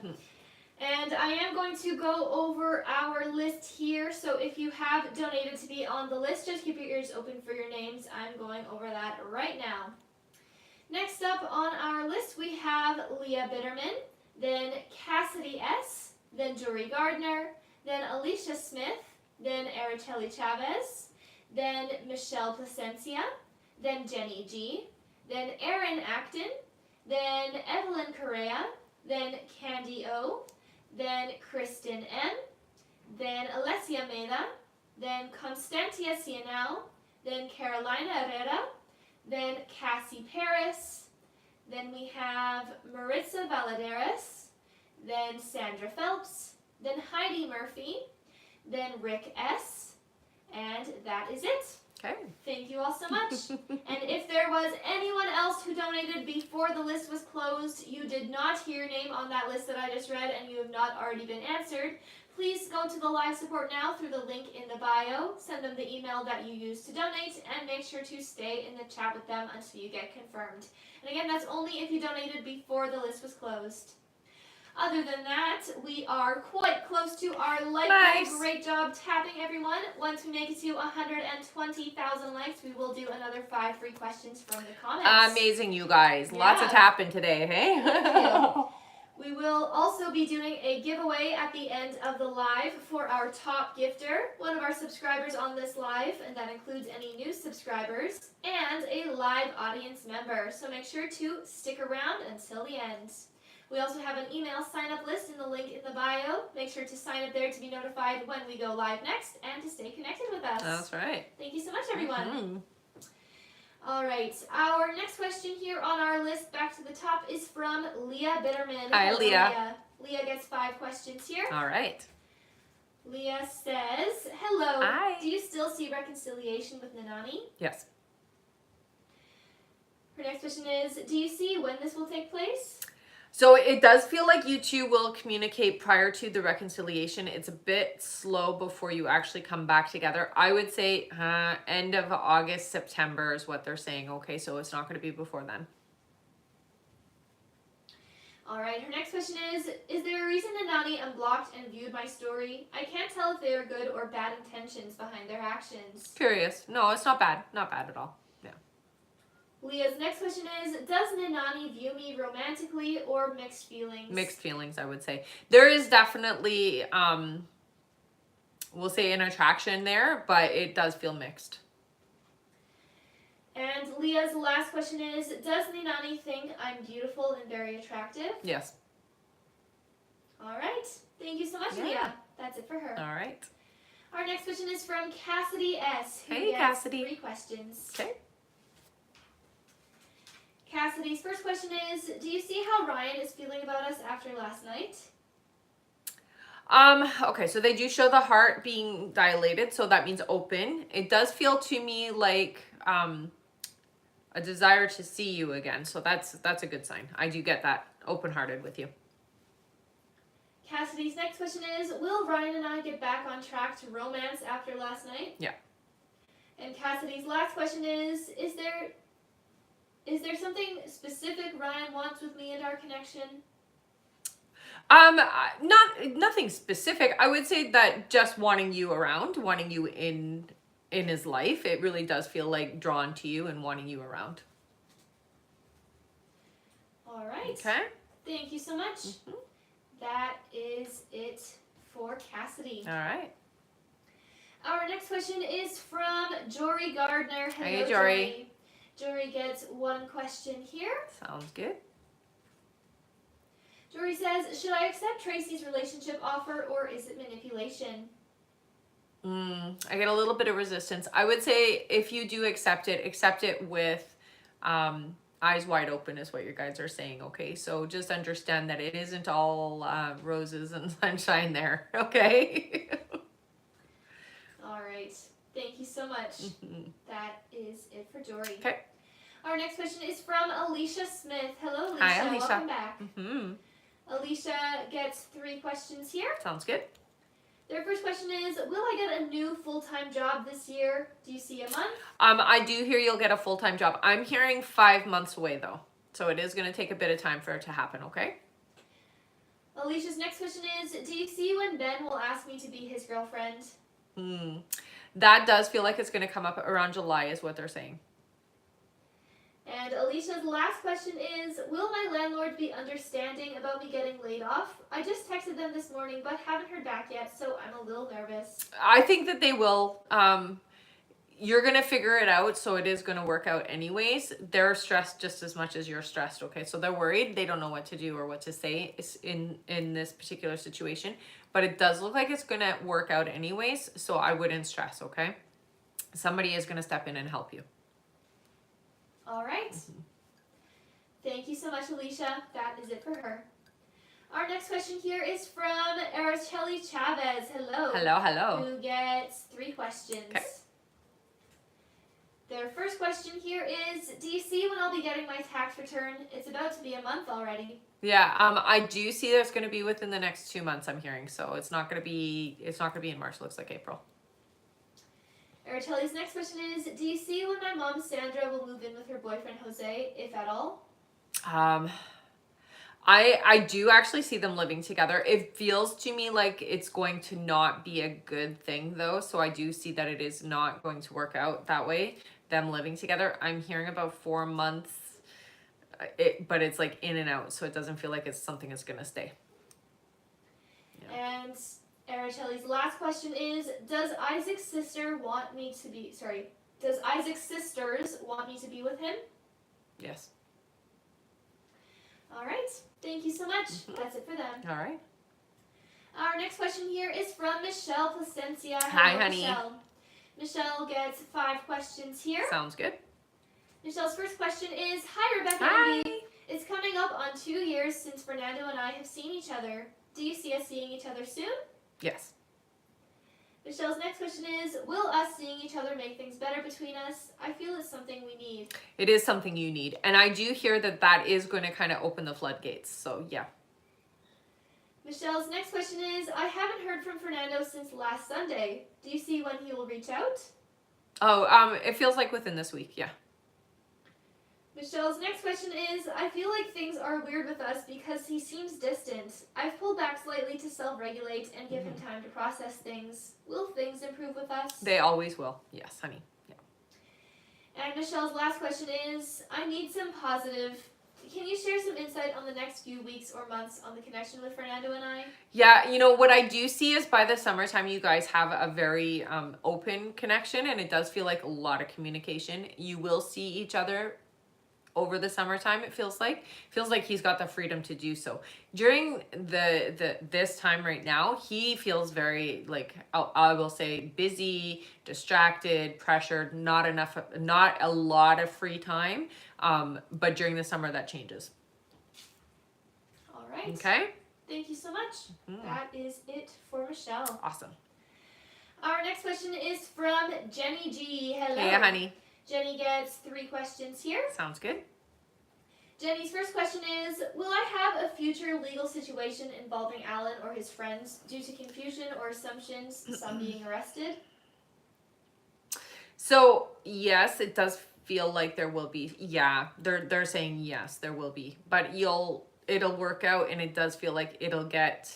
And I am going to go over our list here. So if you have donated to be on the list, just keep your ears open for your names. I'm going over that right now. Next up on our list, we have Leah Bitterman, then Cassidy S., then Jory Gardner, then Alicia Smith, then Araceli Chavez, then Michelle Placencia, then Jenny G., then Erin Acton, then Evelyn Correa, then Candy O., then Kristen M., then Alessia Meda, then Constantia Cianal, then Carolina Herrera, then Cassie Paris, then we have Maritza Valadares, then Sandra Phelps, then Heidi Murphy, then Rick S., and that is it. Okay. Thank you all so much. And if there was anyone else who donated before the list was closed, you did not hear your name on that list that I just read, and you have not already been answered, please go to the live support now through the link in the bio, send them the email that you used to donate, and make sure to stay in the chat with them until you get confirmed. And again, that's only if you donated before the list was closed. Other than that, we are quite close to our like goal. Great job tapping, everyone. Once we make it to 120,000 likes, we will do another 5 free questions from the comments. Amazing, you guys. Lots of tapping today, hey? Thank you. We will also be doing a giveaway at the end of the live for our top gifter, one of our subscribers on this live, and that includes any new subscribers, and a live audience member. So make sure to stick around until the end. We also have an email sign-up list in the link in the bio. Make sure to sign up there to be notified when we go live next and to stay connected with us. That's right. Thank you so much, everyone. All right. Our next question here on our list, back to the top, is from Leah Bitterman. Hi, Hello, Leah. Leah gets 5 questions here. All right. Leah says, hello. Hi. Do you still see reconciliation with Nanani? Yes. Her next question is, do you see when this will take place? So it does feel like you two will communicate prior to the reconciliation. It's a bit slow before you actually come back together. I would say end of August, September is what they're saying. Okay, so it's not going to be before then. All right, her next question is there a reason Nanani unblocked and viewed my story? I can't tell if they are good or bad intentions behind their actions. Curious. No, it's not bad. Not bad at all. Yeah. Leah's next question is, does Nanani view me romantically or mixed feelings? Mixed feelings, I would say. There is definitely, we'll say an attraction there, but it does feel mixed. And Leah's last question is, does Nanani think I'm beautiful and very attractive? Yes. All right. Thank you so much, Yeah. Leah. That's it for her. All right. Our next question is from Cassidy S. Who Hey, gets Cassidy. 3 questions. Okay. Cassidy's first question is, do you see how Ryan is feeling about us after last night? Okay, so they do show the heart being dilated, so that means open. It does feel to me like a desire to see you again, so that's a good sign. I do get that open-hearted with you. Cassidy's next question is, will Ryan and I get back on track to romance after last night? Yeah. And Cassidy's last question is there something specific Ryan wants with me and our connection? Nothing specific. I would say that just wanting you around, wanting you in his life, it really does feel like drawn to you and wanting you around. All right. Okay. Thank you so much. Mm-hmm. That is it for Cassidy. All right. Our next question is from Jory Gardner. Hello, Hey, Jory. Jory gets 1 question here. Sounds good. Jory says, should I accept Tracy's relationship offer or is it manipulation? I get a little bit of resistance. I would say if you do accept it with eyes wide open is what you guys are saying, okay? So just understand that it isn't all roses and sunshine there, okay? All right. Thank you so much. Mm-hmm. That is it for Jory. Okay. Our next question is from Alicia Smith. Hello, Alicia. Hi, Alicia. Welcome back. Mm-hmm. Alicia gets 3 questions here. Sounds good. Their first question is, will I get a new full-time job this year? Do you see a month? I do hear you'll get a full-time job. I'm hearing 5 months away though. So it is going to take a bit of time for it to happen, okay? Alicia's next question is, do you see when Ben will ask me to be his girlfriend? That does feel like it's going to come up around July is what they're saying. And Alicia's last question is, will my landlord be understanding about me getting laid off? I just texted them this morning but haven't heard back yet, so I'm a little nervous. I think that they will. You're going to figure it out, so it is going to work out anyways. They're stressed just as much as you're stressed, okay? So they're worried. They don't know what to do or what to say in this particular situation. But it does look like it's going to work out anyways, so I wouldn't stress, okay? Somebody is going to step in and help you. All right. Thank you so much, Alicia. That is it for her. Our next question here is from Araceli Chavez. Hello. Hello, hello. Who gets 3 questions. Okay. Their first question here is, do you see when I'll be getting my tax return? It's about to be a month already. Yeah, I do see there's going to be within the next 2 months, I'm hearing. So it's not going to be in March. It looks like April. Araceli's next question is, do you see when my mom Sandra will move in with her boyfriend Jose, if at all? I do actually see them living together. It feels to me like it's going to not be a good thing though. So I do see that it is not going to work out that way, them living together. I'm hearing about 4 months, but it's like in and out. So it doesn't feel like it's something that's going to stay. Yeah. And Araceli's last question is, does Isaac's sisters want me to be with him? Yes. All right. Thank you so much. That's it for them. All right. Our next question here is from Michelle Placencia. Hi, Hello, honey. Michelle. Michelle gets 5 questions here. Sounds good. Michelle's first question is, hi Rebecca Hi. and Dee. It's coming up on 2 years since Fernando and I have seen each other. Do you see us seeing each other soon? Yes. Michelle's next question is, will us seeing each other make things better between us? I feel it's something we need. It is something you need. And I do hear that that is going to kind of open the floodgates. So, yeah. Michelle's next question is, I haven't heard from Fernando since last Sunday. Do you see when he will reach out? Oh, it feels like within this week. Yeah. Michelle's next question is, I feel like things are weird with us because he seems distant. I've pulled back slightly to self-regulate and give him time to process things. Will things improve with us? They always will. Yes, honey. Yeah. And Michelle's last question is, I need some positive. Can you share some insight on the next few weeks or months on the connection with Fernando and I? Yeah, you know, what I do see is by the summertime, you guys have a very open connection, and it does feel like a lot of communication. You will see each other over the summertime. It feels like he's got the freedom to do so. During this time right now, he feels very, like, I will say, busy, distracted, pressured, not a lot of free time. But during the summer, that changes. All right. Okay. Thank you so much. That is it for Michelle. Awesome. Our next question is from Jenny G. Hello. Hey, honey. Jenny gets 3 questions here. Sounds good. Jenny's first question is, will I have a future legal situation involving Alan or his friends due to confusion or assumptions, some being arrested? So, yes, it does feel like there will be. Yeah, they're saying yes, there will be. But it'll work out, and it does feel like it'll get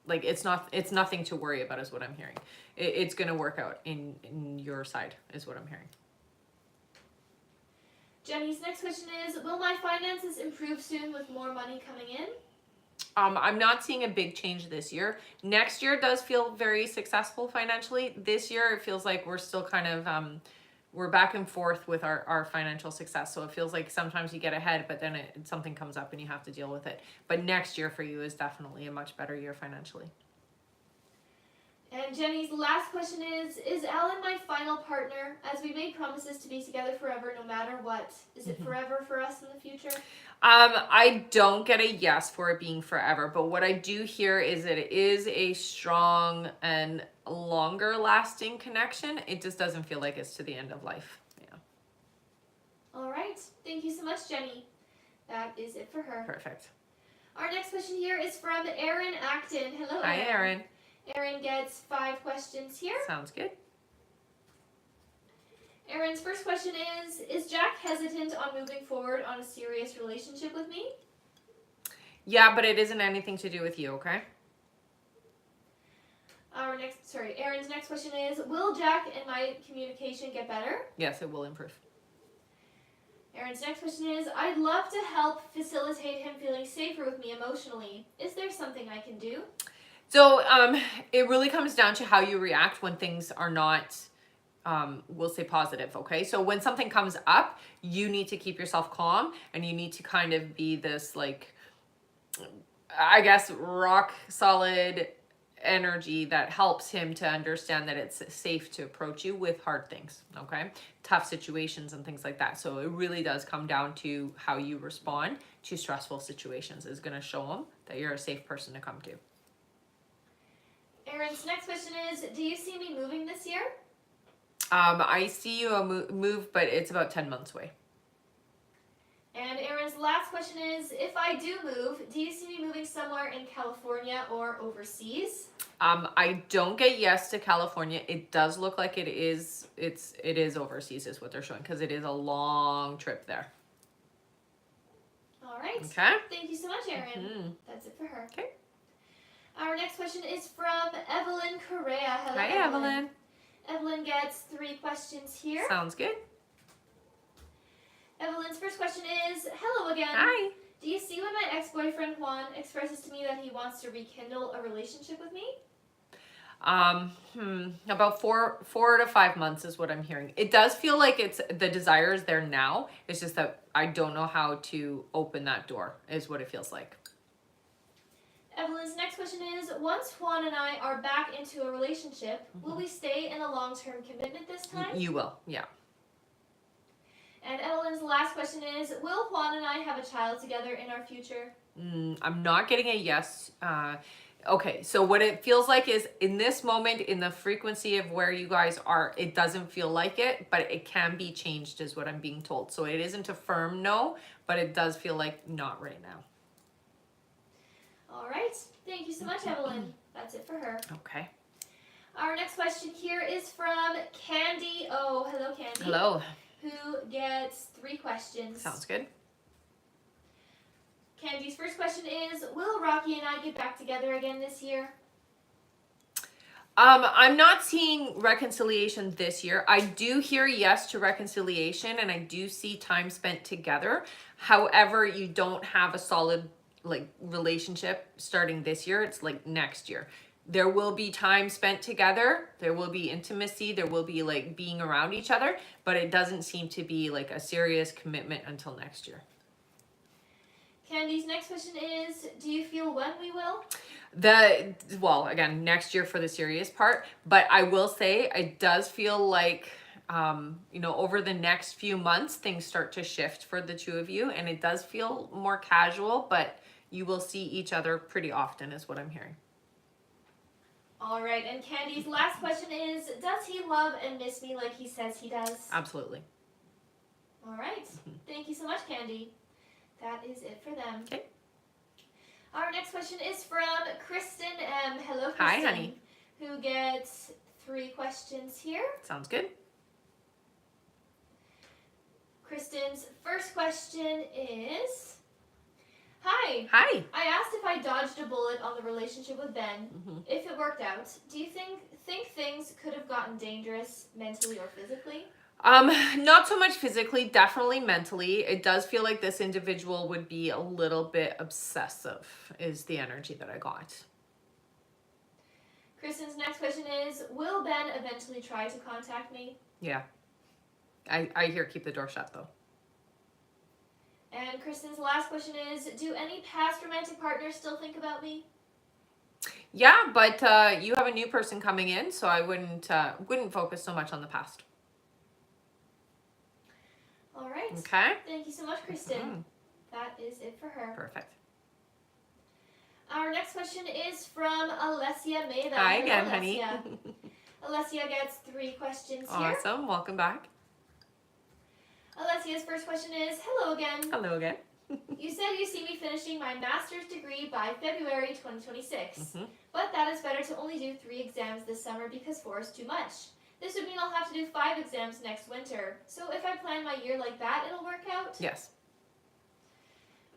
like it's nothing to worry about is what I'm hearing. It's going to work out in your side is what I'm hearing. Jenny's next question is, will my finances improve soon with more money coming in? I'm not seeing a big change this year. Next year does feel very successful financially. This year, it feels like we're still kind of, we're back and forth with our financial success. So it feels like sometimes you get ahead, but then something comes up and you have to deal with it. But next year for you is definitely a much better year financially. And Jenny's last question is Alan my final partner? As we made promises to be together forever no matter what. Is it forever for us in the future? I don't get a yes for it being forever, but what I do hear is that it is a strong and longer lasting connection. It just doesn't feel like it's to the end of life. Yeah. All right. Thank you so much, Jenny. That is it for her. Perfect. Our next question here is from Erin Acton. Hello, Erin. Hi, Erin. Erin gets 5 questions here. Sounds good. Erin's first question is Jack hesitant on moving forward on a serious relationship with me? Yeah, but it isn't anything to do with you, okay? Erin's next question is, will Jack and my communication get better? Yes, it will improve. Erin's next question is, I'd love to help facilitate him feeling safer with me emotionally. Is there something I can do? So it really comes down to how you react when things are not, we'll say, positive, okay? So when something comes up, you need to keep yourself calm, and you need to kind of be this, like, I guess, rock solid energy that helps him to understand that it's safe to approach you with hard things, okay? Tough situations and things like that. So it really does come down to how you respond to stressful situations is going to show him that you're a safe person to come to. Erin's next question is, do you see me moving this year? I see you move, but it's about 10 months away. And Erin's last question is, if I do move, do you see me moving somewhere in California or overseas? I don't get yes to California. It does look like it is overseas is what they're showing, because it is a long trip there. All right. Okay. Thank you so much, Erin. That's it for her. Okay. Our next question is from Evelyn Correa. Hello, Hi, Evelyn. Evelyn gets 3 questions here. Sounds good. Evelyn's first question is, hello again. Hi. Do you see when my ex-boyfriend Juan expresses to me that he wants to rekindle a relationship with me? About 4 to 5 months is what I'm hearing. It does feel like the desire is there now. It's just that I don't know how to open that door is what it feels like. Evelyn's next question is, once Juan and I are back into a relationship, will we stay in a long-term commitment this time? You will, yeah. And Evelyn's last question is, will Juan and I have a child together in our future? I'm not getting a yes. Okay, so what it feels like is in this moment, in the frequency of where you guys are, it doesn't feel like it, but it can be changed is what I'm being told. So it isn't a firm no, but it does feel like not right now. All right. Thank you so much, Evelyn. That's it for her. Okay. Our next question here is from Candy. Oh, hello, Candy. Hello. Who gets 3 questions. Sounds good. Candy's first question is, will Rocky and I get back together again this year? I'm not seeing reconciliation this year. I do hear yes to reconciliation, and I do see time spent together. However, you don't have a solid relationship starting this year. It's like next year. There will be time spent together. There will be intimacy. There will be being around each other, but it doesn't seem to be like a serious commitment until next year. Candy's next question is, do you feel when we will? Well, again, next year for the serious part, but I will say it does feel like, over the next few months, things start to shift for the two of you, and it does feel more casual, but you will see each other pretty often is what I'm hearing. All right, and Candy's last question is, does he love and miss me like he says he does? Absolutely. All right. Thank you so much, Candy. That is it for them. Okay. Our next question is from Kristen M. Hello, Kristen. Hi, honey. Who gets 3 questions here. Sounds good. Kristen's first question is, hi. Hi. I asked if I dodged a bullet on the relationship with Ben. If it worked out, do you think things could have gotten dangerous mentally or physically? Not so much physically, definitely mentally. It does feel like this individual would be a little bit obsessive is the energy that I got. Kristen's next question is, will Ben eventually try to contact me? Yeah. I hear keep the door shut though. And Kristen's last question is, do any past romantic partners still think about me? Yeah, but you have a new person coming in, so I wouldn't focus so much on the past. All right. Okay. Thank you so much, Kristen. That is it for her. Perfect. Our next question is from Alessia Maida. Hi Hello, again, Alessia. honey. Alessia gets 3 questions here. Awesome. Welcome back. Alessia's first question is, hello again. Hello again. You said you see me finishing my master's degree by February 2026, but that is better to only do 3 exams this summer because 4 is too much. This would mean I'll have to do 5 exams next winter. So if I plan my year like that, it'll work out? Yes.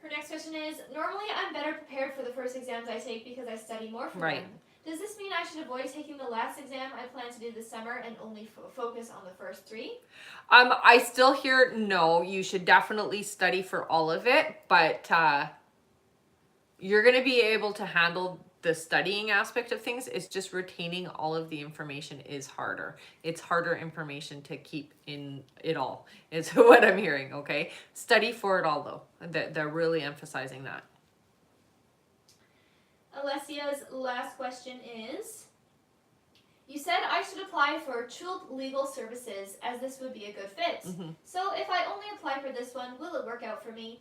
Her next question is, normally I'm better prepared for the first exams I take because I study more for them. Does this mean I should avoid taking the last exam I plan to do this summer and only focus on the first 3? I still hear no, you should definitely study for all of it, but you're going to be able to handle the studying aspect of things. It's just retaining all of the information is harder. It's harder information to keep in it all. Is what I'm hearing, okay? Study for it all though. They're really emphasizing that. Alessia's last question is, you said I should apply for CHULP Legal Services as this would be a good fit. So if I only apply for this one, will it work out for me?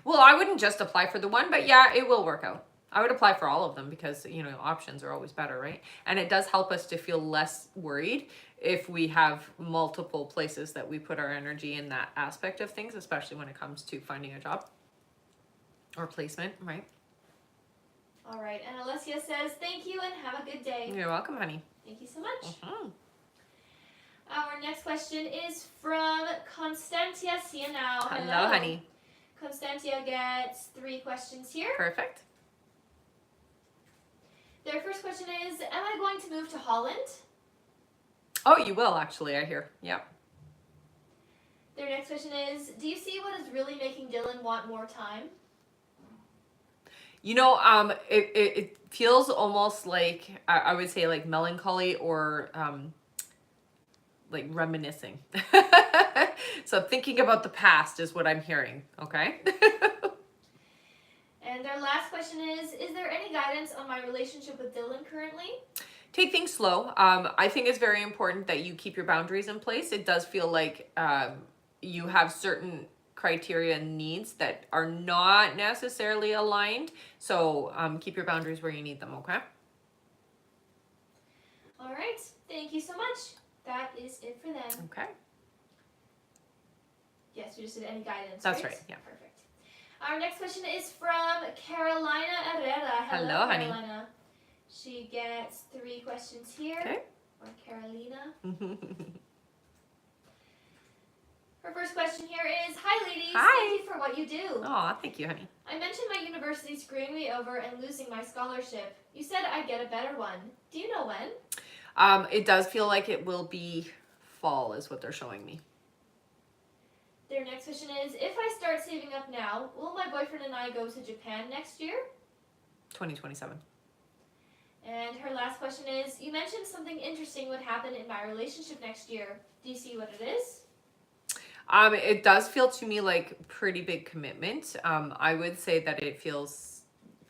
Well, I wouldn't just apply for the one, but yeah, it will work out. I would apply for all of them because, options are always better, right? And it does help us to feel less worried if we have multiple places that we put our energy in that aspect of things, especially when it comes to finding a job or placement, right? All right, and Alessia says, thank you and have a good day. You're welcome, honey. Thank you so much. Our next question is from Constantia Sienau. Hello, honey. Constantia gets 3 questions here. Perfect. Their first question is, am I going to move to Holland? Oh, you will actually, I hear. Yep. Their next question is, do you see what is really making Dylan want more time? It feels almost like, I would say like melancholy or like reminiscing. So thinking about the past is what I'm hearing, okay? And their last question is there any guidance on my relationship with Dylan currently? Take things slow. I think it's very important that you keep your boundaries in place. It does feel like, you have certain criteria and needs that are not necessarily aligned. So keep your boundaries where you need them, okay? All right. Thank you so much. That is it for them. Okay. Yes, we just did any guidance. That's right, yeah. Perfect. Our next question is from Carolina Herrera. Hello, honey. Carolina. She gets 3 questions here. Okay. Or Carolina. Her first question here is, hi ladies, Hi. thank you for what you do. Aw, thank you, honey. I mentioned my university screwing me over and losing my scholarship. You said I'd get a better one. Do you know when? It does feel like it will be fall is what they're showing me. Their next question is, if I start saving up now, will my boyfriend and I go to Japan next year? 2027. And her last question is, you mentioned something interesting would happen in my relationship next year. Do you see what it is? It does feel to me like pretty big commitment. I would say that it feels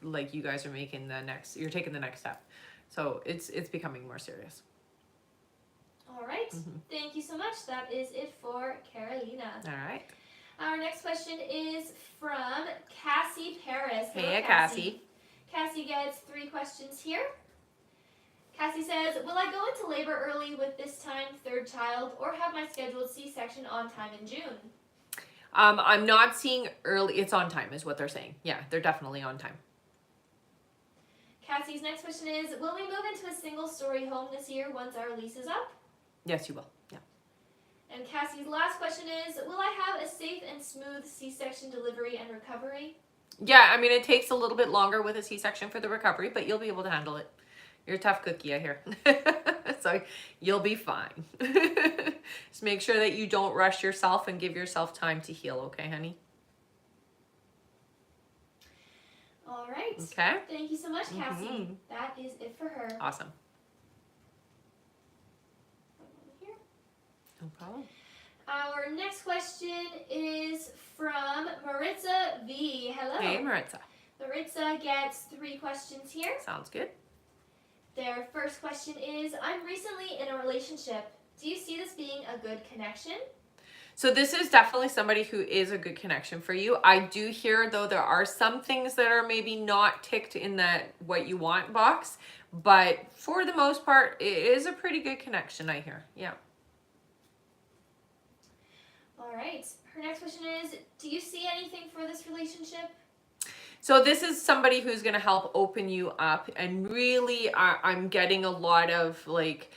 like you guys are you're taking the next step. So it's becoming more serious. All right. Thank you so much. That is it for Carolina. All right. Our next question is from Cassie Paris. Hello, Hey, Cassie. Cassie gets 3 questions here. Cassie says, will I go into labor early with this time 3rd child or have my scheduled C-section on time in June? I'm not seeing early. It's on time is what they're saying. Yeah, they're definitely on time. Cassie's next question is, will we move into a single-story home this year once our lease is up? Yes, you will. Yeah. And Cassie's last question is, will I have a safe and smooth C-section delivery and recovery? Yeah, I mean, it takes a little bit longer with a C-section for the recovery, but you'll be able to handle it. You're a tough cookie, I hear. So you'll be fine. Just make sure that you don't rush yourself and give yourself time to heal, okay, honey? All right. Okay. Thank you so much, Cassie. That is it for her. Awesome. Here. No problem. Our next question is from Maritza V. Hello. Hey, Maritza. Maritza gets 3 questions here. Sounds good. Their first question is, I'm recently in a relationship. Do you see this being a good connection? So this is definitely somebody who is a good connection for you. I do hear, though, there are some things that are maybe not ticked in that what you want box, but for the most part, it is a pretty good connection, I hear. Yeah. All right. Her next question is, do you see anything for this relationship? So this is somebody who's going to help open you up, and really I'm getting a lot of like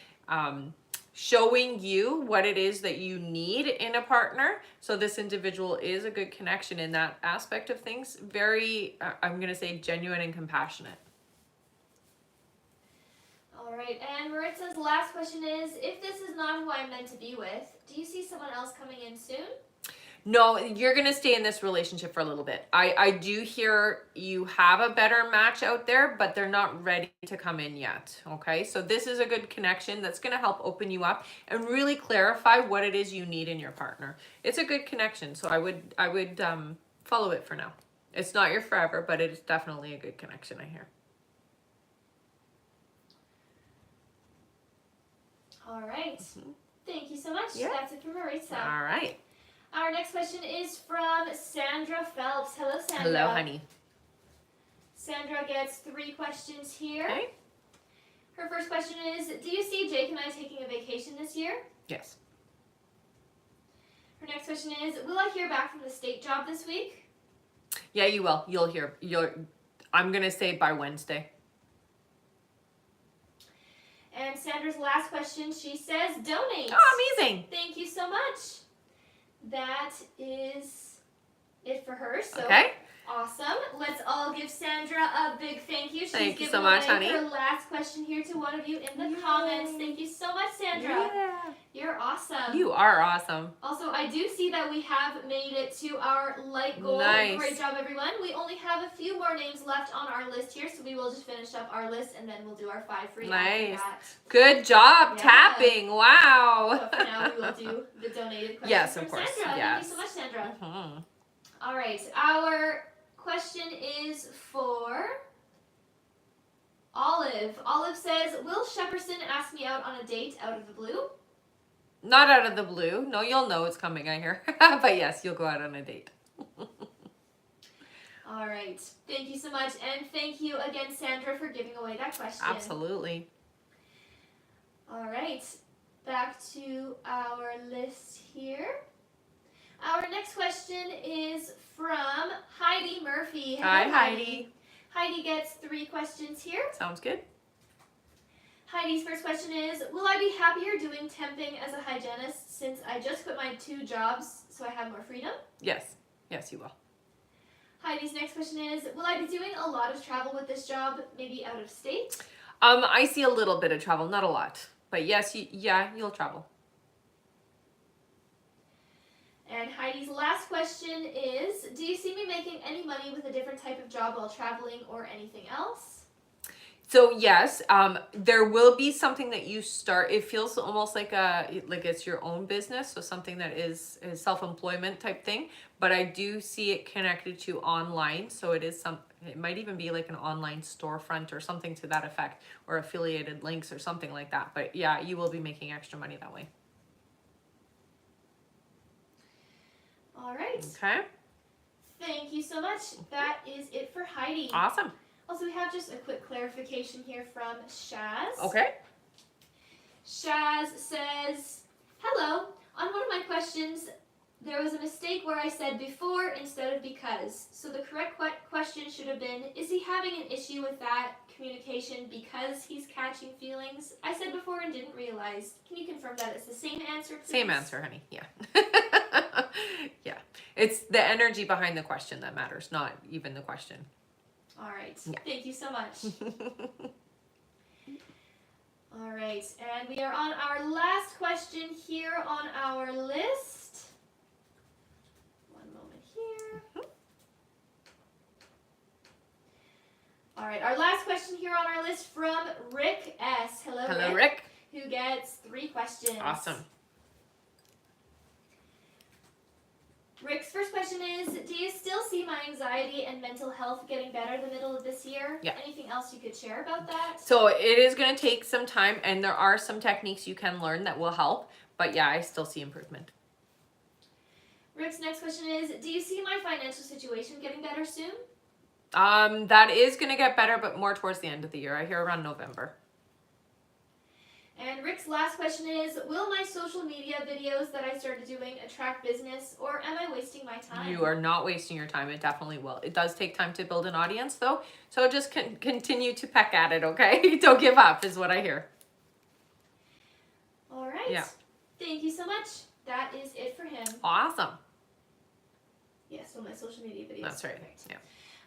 showing you what it is that you need in a partner. So this individual is a good connection in that aspect of things. Very, I'm going to say genuine and compassionate. All right. And Maritza's last question is, if this is not who I'm meant to be with, do you see someone else coming in soon? No, you're going to stay in this relationship for a little bit. I do hear you have a better match out there, but they're not ready to come in yet. Okay, so this is a good connection that's going to help open you up and really clarify what it is you need in your partner. It's a good connection, so I would follow it for now. It's not your forever, but it is definitely a good connection, I hear. All right. Thank you so much. Yeah. That's it for Maritza. All right. Our next question is from Sandra Phelps. Hello, Sandra. Hello, honey. Sandra gets 3 questions here. Okay. Her first question is, do you see Jake and I taking a vacation this year? Yes. Her next question is, will I hear back from the state job this week? Yeah, you will. You'll hear. I'm going to say by Wednesday. And Sandra's last question, she says, donate. Oh, amazing. Thank you so much. That is it for her. So Okay. Awesome. Let's all give Sandra a big thank you. She's Thank you given so much, away honey. her last question here to one of you in the comments. Thank you so much, Sandra. Yeah. You're awesome. You are awesome. Also, I do see that we have made it to our light goal. Nice. Great job, everyone. We only have a few more names left on our list here, so we will just finish up our list and then we'll do our 5 free Nice. after that. Good job Yeah. tapping. Wow. So for now, we will do the donated questions Yes, from of course. Sandra. Yes. Thank you so much, Sandra. Mhm. All right, our question is for Olive. Olive says, will Shepperson ask me out on a date out of the blue? Not out of the blue. No, you'll know it's coming, I hear. But yes, you'll go out on a date. All right. Thank you so much. And thank you again, Sandra, for giving away that question. Absolutely. All right. Back to our list here. Our next question is from Heidi Murphy. Hello, Hi, Heidi. Heidi gets 3 questions here. Sounds good. Heidi's first question is, will I be happier doing temping as a hygienist since I just quit my 2 jobs so I have more freedom? Yes. Yes, you will. Heidi's next question is, will I be doing a lot of travel with this job, maybe out of state? I see a little bit of travel, not a lot. But yes, you'll travel. And Heidi's last question is, do you see me making any money with a different type of job while traveling or anything else? So yes, there will be something that you start. It feels almost like it's your own business, so something that is self-employment type thing. But I do see it connected to online, so it is it might even be like an online storefront or something to that effect, or affiliated links or something like that. But yeah, you will be making extra money that way. All right. Okay. Thank you so much. That is it for Heidi. Awesome. Also, we have just a quick clarification here from Shaz. Okay. Shaz says, hello. On one of my questions, there was a mistake where I said before instead of because. So the correct question should have been, is he having an issue with that communication because he's catching feelings? I said before and didn't realize. Can you confirm that it's the same answer, please? Same answer, honey. Yeah. Yeah. It's the energy behind the question that matters, not even the question. All right. Yeah. Thank you so much. All right. And we are on our last question here on our list. One moment here. All right. Our last question here on our list from Rick S. Hello, Rick. Who gets 3 questions. Awesome. Rick's first question is, do you still see my anxiety and mental health getting better the middle of this year? Yeah. Anything else you could share about that? So it is going to take some time, and there are some techniques you can learn that will help. But yeah, I still see improvement. Rick's next question is, do you see my financial situation getting better soon? That is going to get better, but more towards the end of the year. I hear around November. And Rick's last question is, will my social media videos that I started doing attract business, or am I wasting my time? You are not wasting your time. It definitely will. It does take time to build an audience, though. So just continue to peck at it, okay? Don't give up, is what I hear. All right. Yeah. Thank you so much. That is it for him. Awesome. Yes, so my social media videos. That's right. Perfect. Yeah.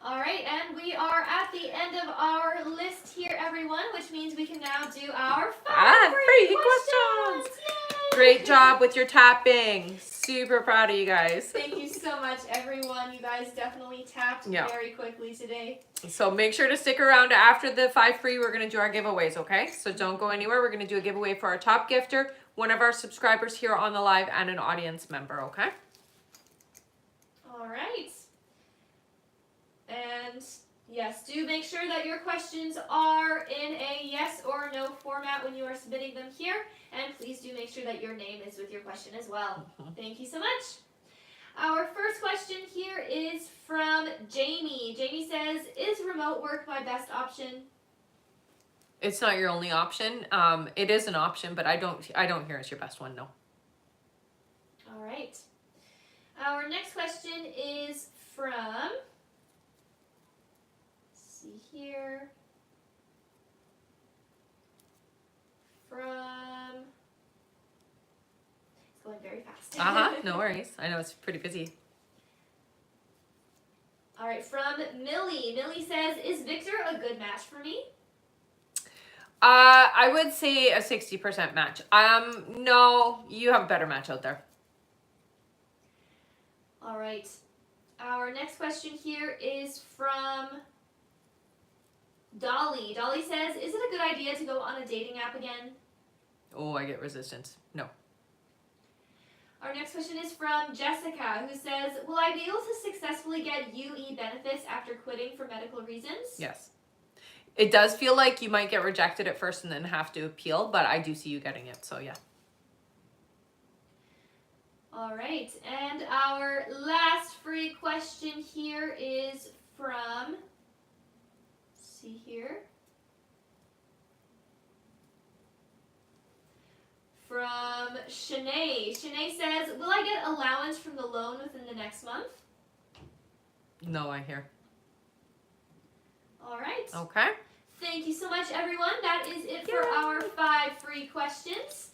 All right, and we are at the end of our list here, everyone, which means we can now do our 5 free questions. Yay! Great job with your tapping. Super proud of you guys. Thank you so much, everyone. You guys definitely tapped very quickly today. So make sure to stick around after the 5 free. We're going to do our giveaways, okay? So don't go anywhere. We're going to do a giveaway for our top gifter, one of our subscribers here on the live, and an audience member, okay? All right. And yes, do make sure that your questions are in a yes or no format when you are submitting them here. And please do make sure that your name is with your question as well. Thank you so much. Our first question here is from Jamie. Jamie says, is remote work my best option? It's not your only option. It is an option, but I don't hear it's your best one, no. All right. Our next question is from, see here, from, it's going very fast. No worries. I know it's pretty busy. All right, from Millie. Millie says, is Victor a good match for me? I would say a 60% match. No, you have a better match out there. All right. Our next question here is from Dolly. Dolly says, is it a good idea to go on a dating app again? Oh, I get resistance. No. Our next question is from Jessica, who says, will I be able to successfully get UE benefits after quitting for medical reasons? Yes. It does feel like you might get rejected at first and then have to appeal, but I do see you getting it, so yeah. All right, and our last free question here is from, see here, from Shanae. Shanae says, will I get allowance from the loan within the next month? No, I hear. All right. Okay. Thank you so much, everyone. That is it for our 5 free questions.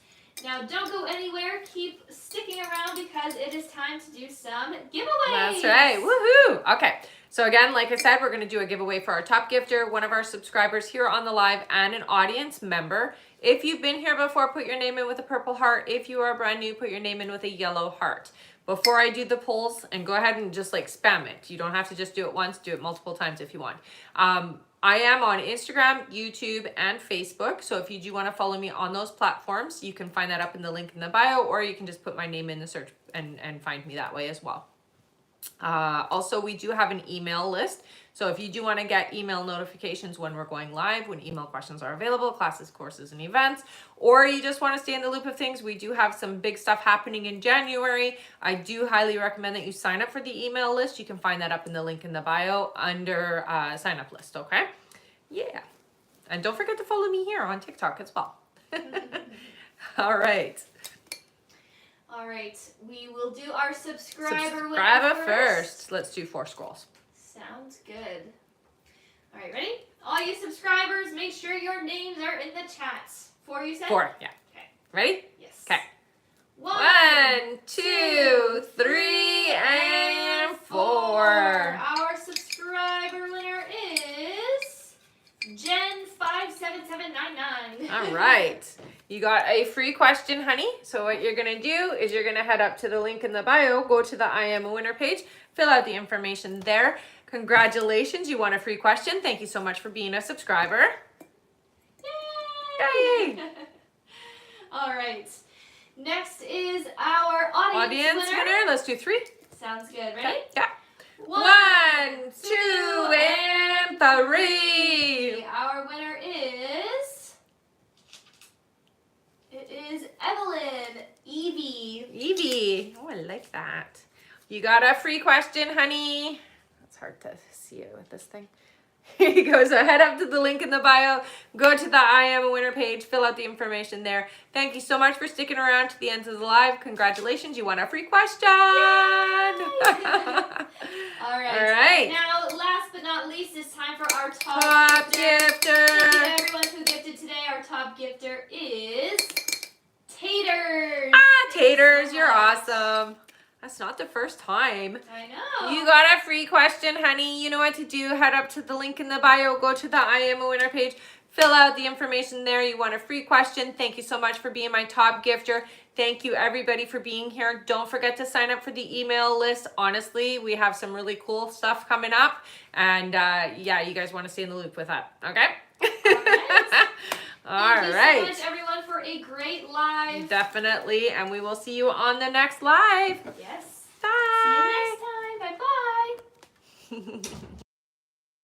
Now, don't go anywhere. Keep sticking around because it is time to do some giveaways. That's right. Woohoo! Okay. So again, like I said, we're going to do a giveaway for our top gifter, one of our subscribers here on the live, and an audience member. If you've been here before, put your name in with a purple heart. If you are brand new, put your name in with a yellow heart. Before I do the polls, and go ahead and just like spam it. You don't have to just do it once, do it multiple times if you want. I am on Instagram, YouTube, and Facebook. So if you do want to follow me on those platforms, you can find that up in the link in the bio, or you can just put my name in the search and find me that way as well. Also, we do have an email list. So if you do want to get email notifications when we're going live, when email questions are available, classes, courses, and events, or you just want to stay in the loop of things, we do have some big stuff happening in January. I do highly recommend that you sign up for the email list. You can find that up in the link in the bio under sign up list, okay? Yeah. And don't forget to follow me here on TikTok as well. All right. All right, we will do our subscriber first. Let's do 4 scrolls. Sounds good. All right, ready? All you subscribers, make sure your names are in the chats. 4, you said? 4, yeah. Okay. Ready? Yes. Okay. 1, 2, 3, and 4. Our subscriber winner is Jen57799. All right. You got a free question, honey. So what you're going to do is you're going to head up to the link in the bio, go to the I Am a Winner page, fill out the information there. Congratulations, you won a free question. Thank you so much for being a subscriber. Yay! All right. Next is our audience winner. Let's do 3. Sounds good. Ready? Okay. Yeah. 1, 2, and 3. Our winner is... It is Evelyn Evie. Oh, I like that. You got a free question, honey. That's hard to see it with this thing. Here you go. So head up to the link in the bio, go to the I Am a Winner page, fill out the information there. Thank you so much for sticking around to the end of the live. Congratulations, you won a free question. All right. All right. Now, last but not least, it's time for our top gifter. Thank you everyone who gifted today. Our top gifter is Taters. Taters, you're awesome. That's not the first time. I know. You got a free question, honey. You know what to do. Head up to the link in the bio. Go to the I Am a Winner page. Fill out the information there. You want a free question. Thank you so much for being my top gifter. Thank you, everybody, for being here. Don't forget to sign up for the email list. Honestly, we have some really cool stuff coming up. And, yeah, you guys want to stay in the loop with that. Okay? All right. Thank you so much, everyone, for a great live. Definitely. And we will see you on the next live. Yes. Bye. See you next time. Bye-bye.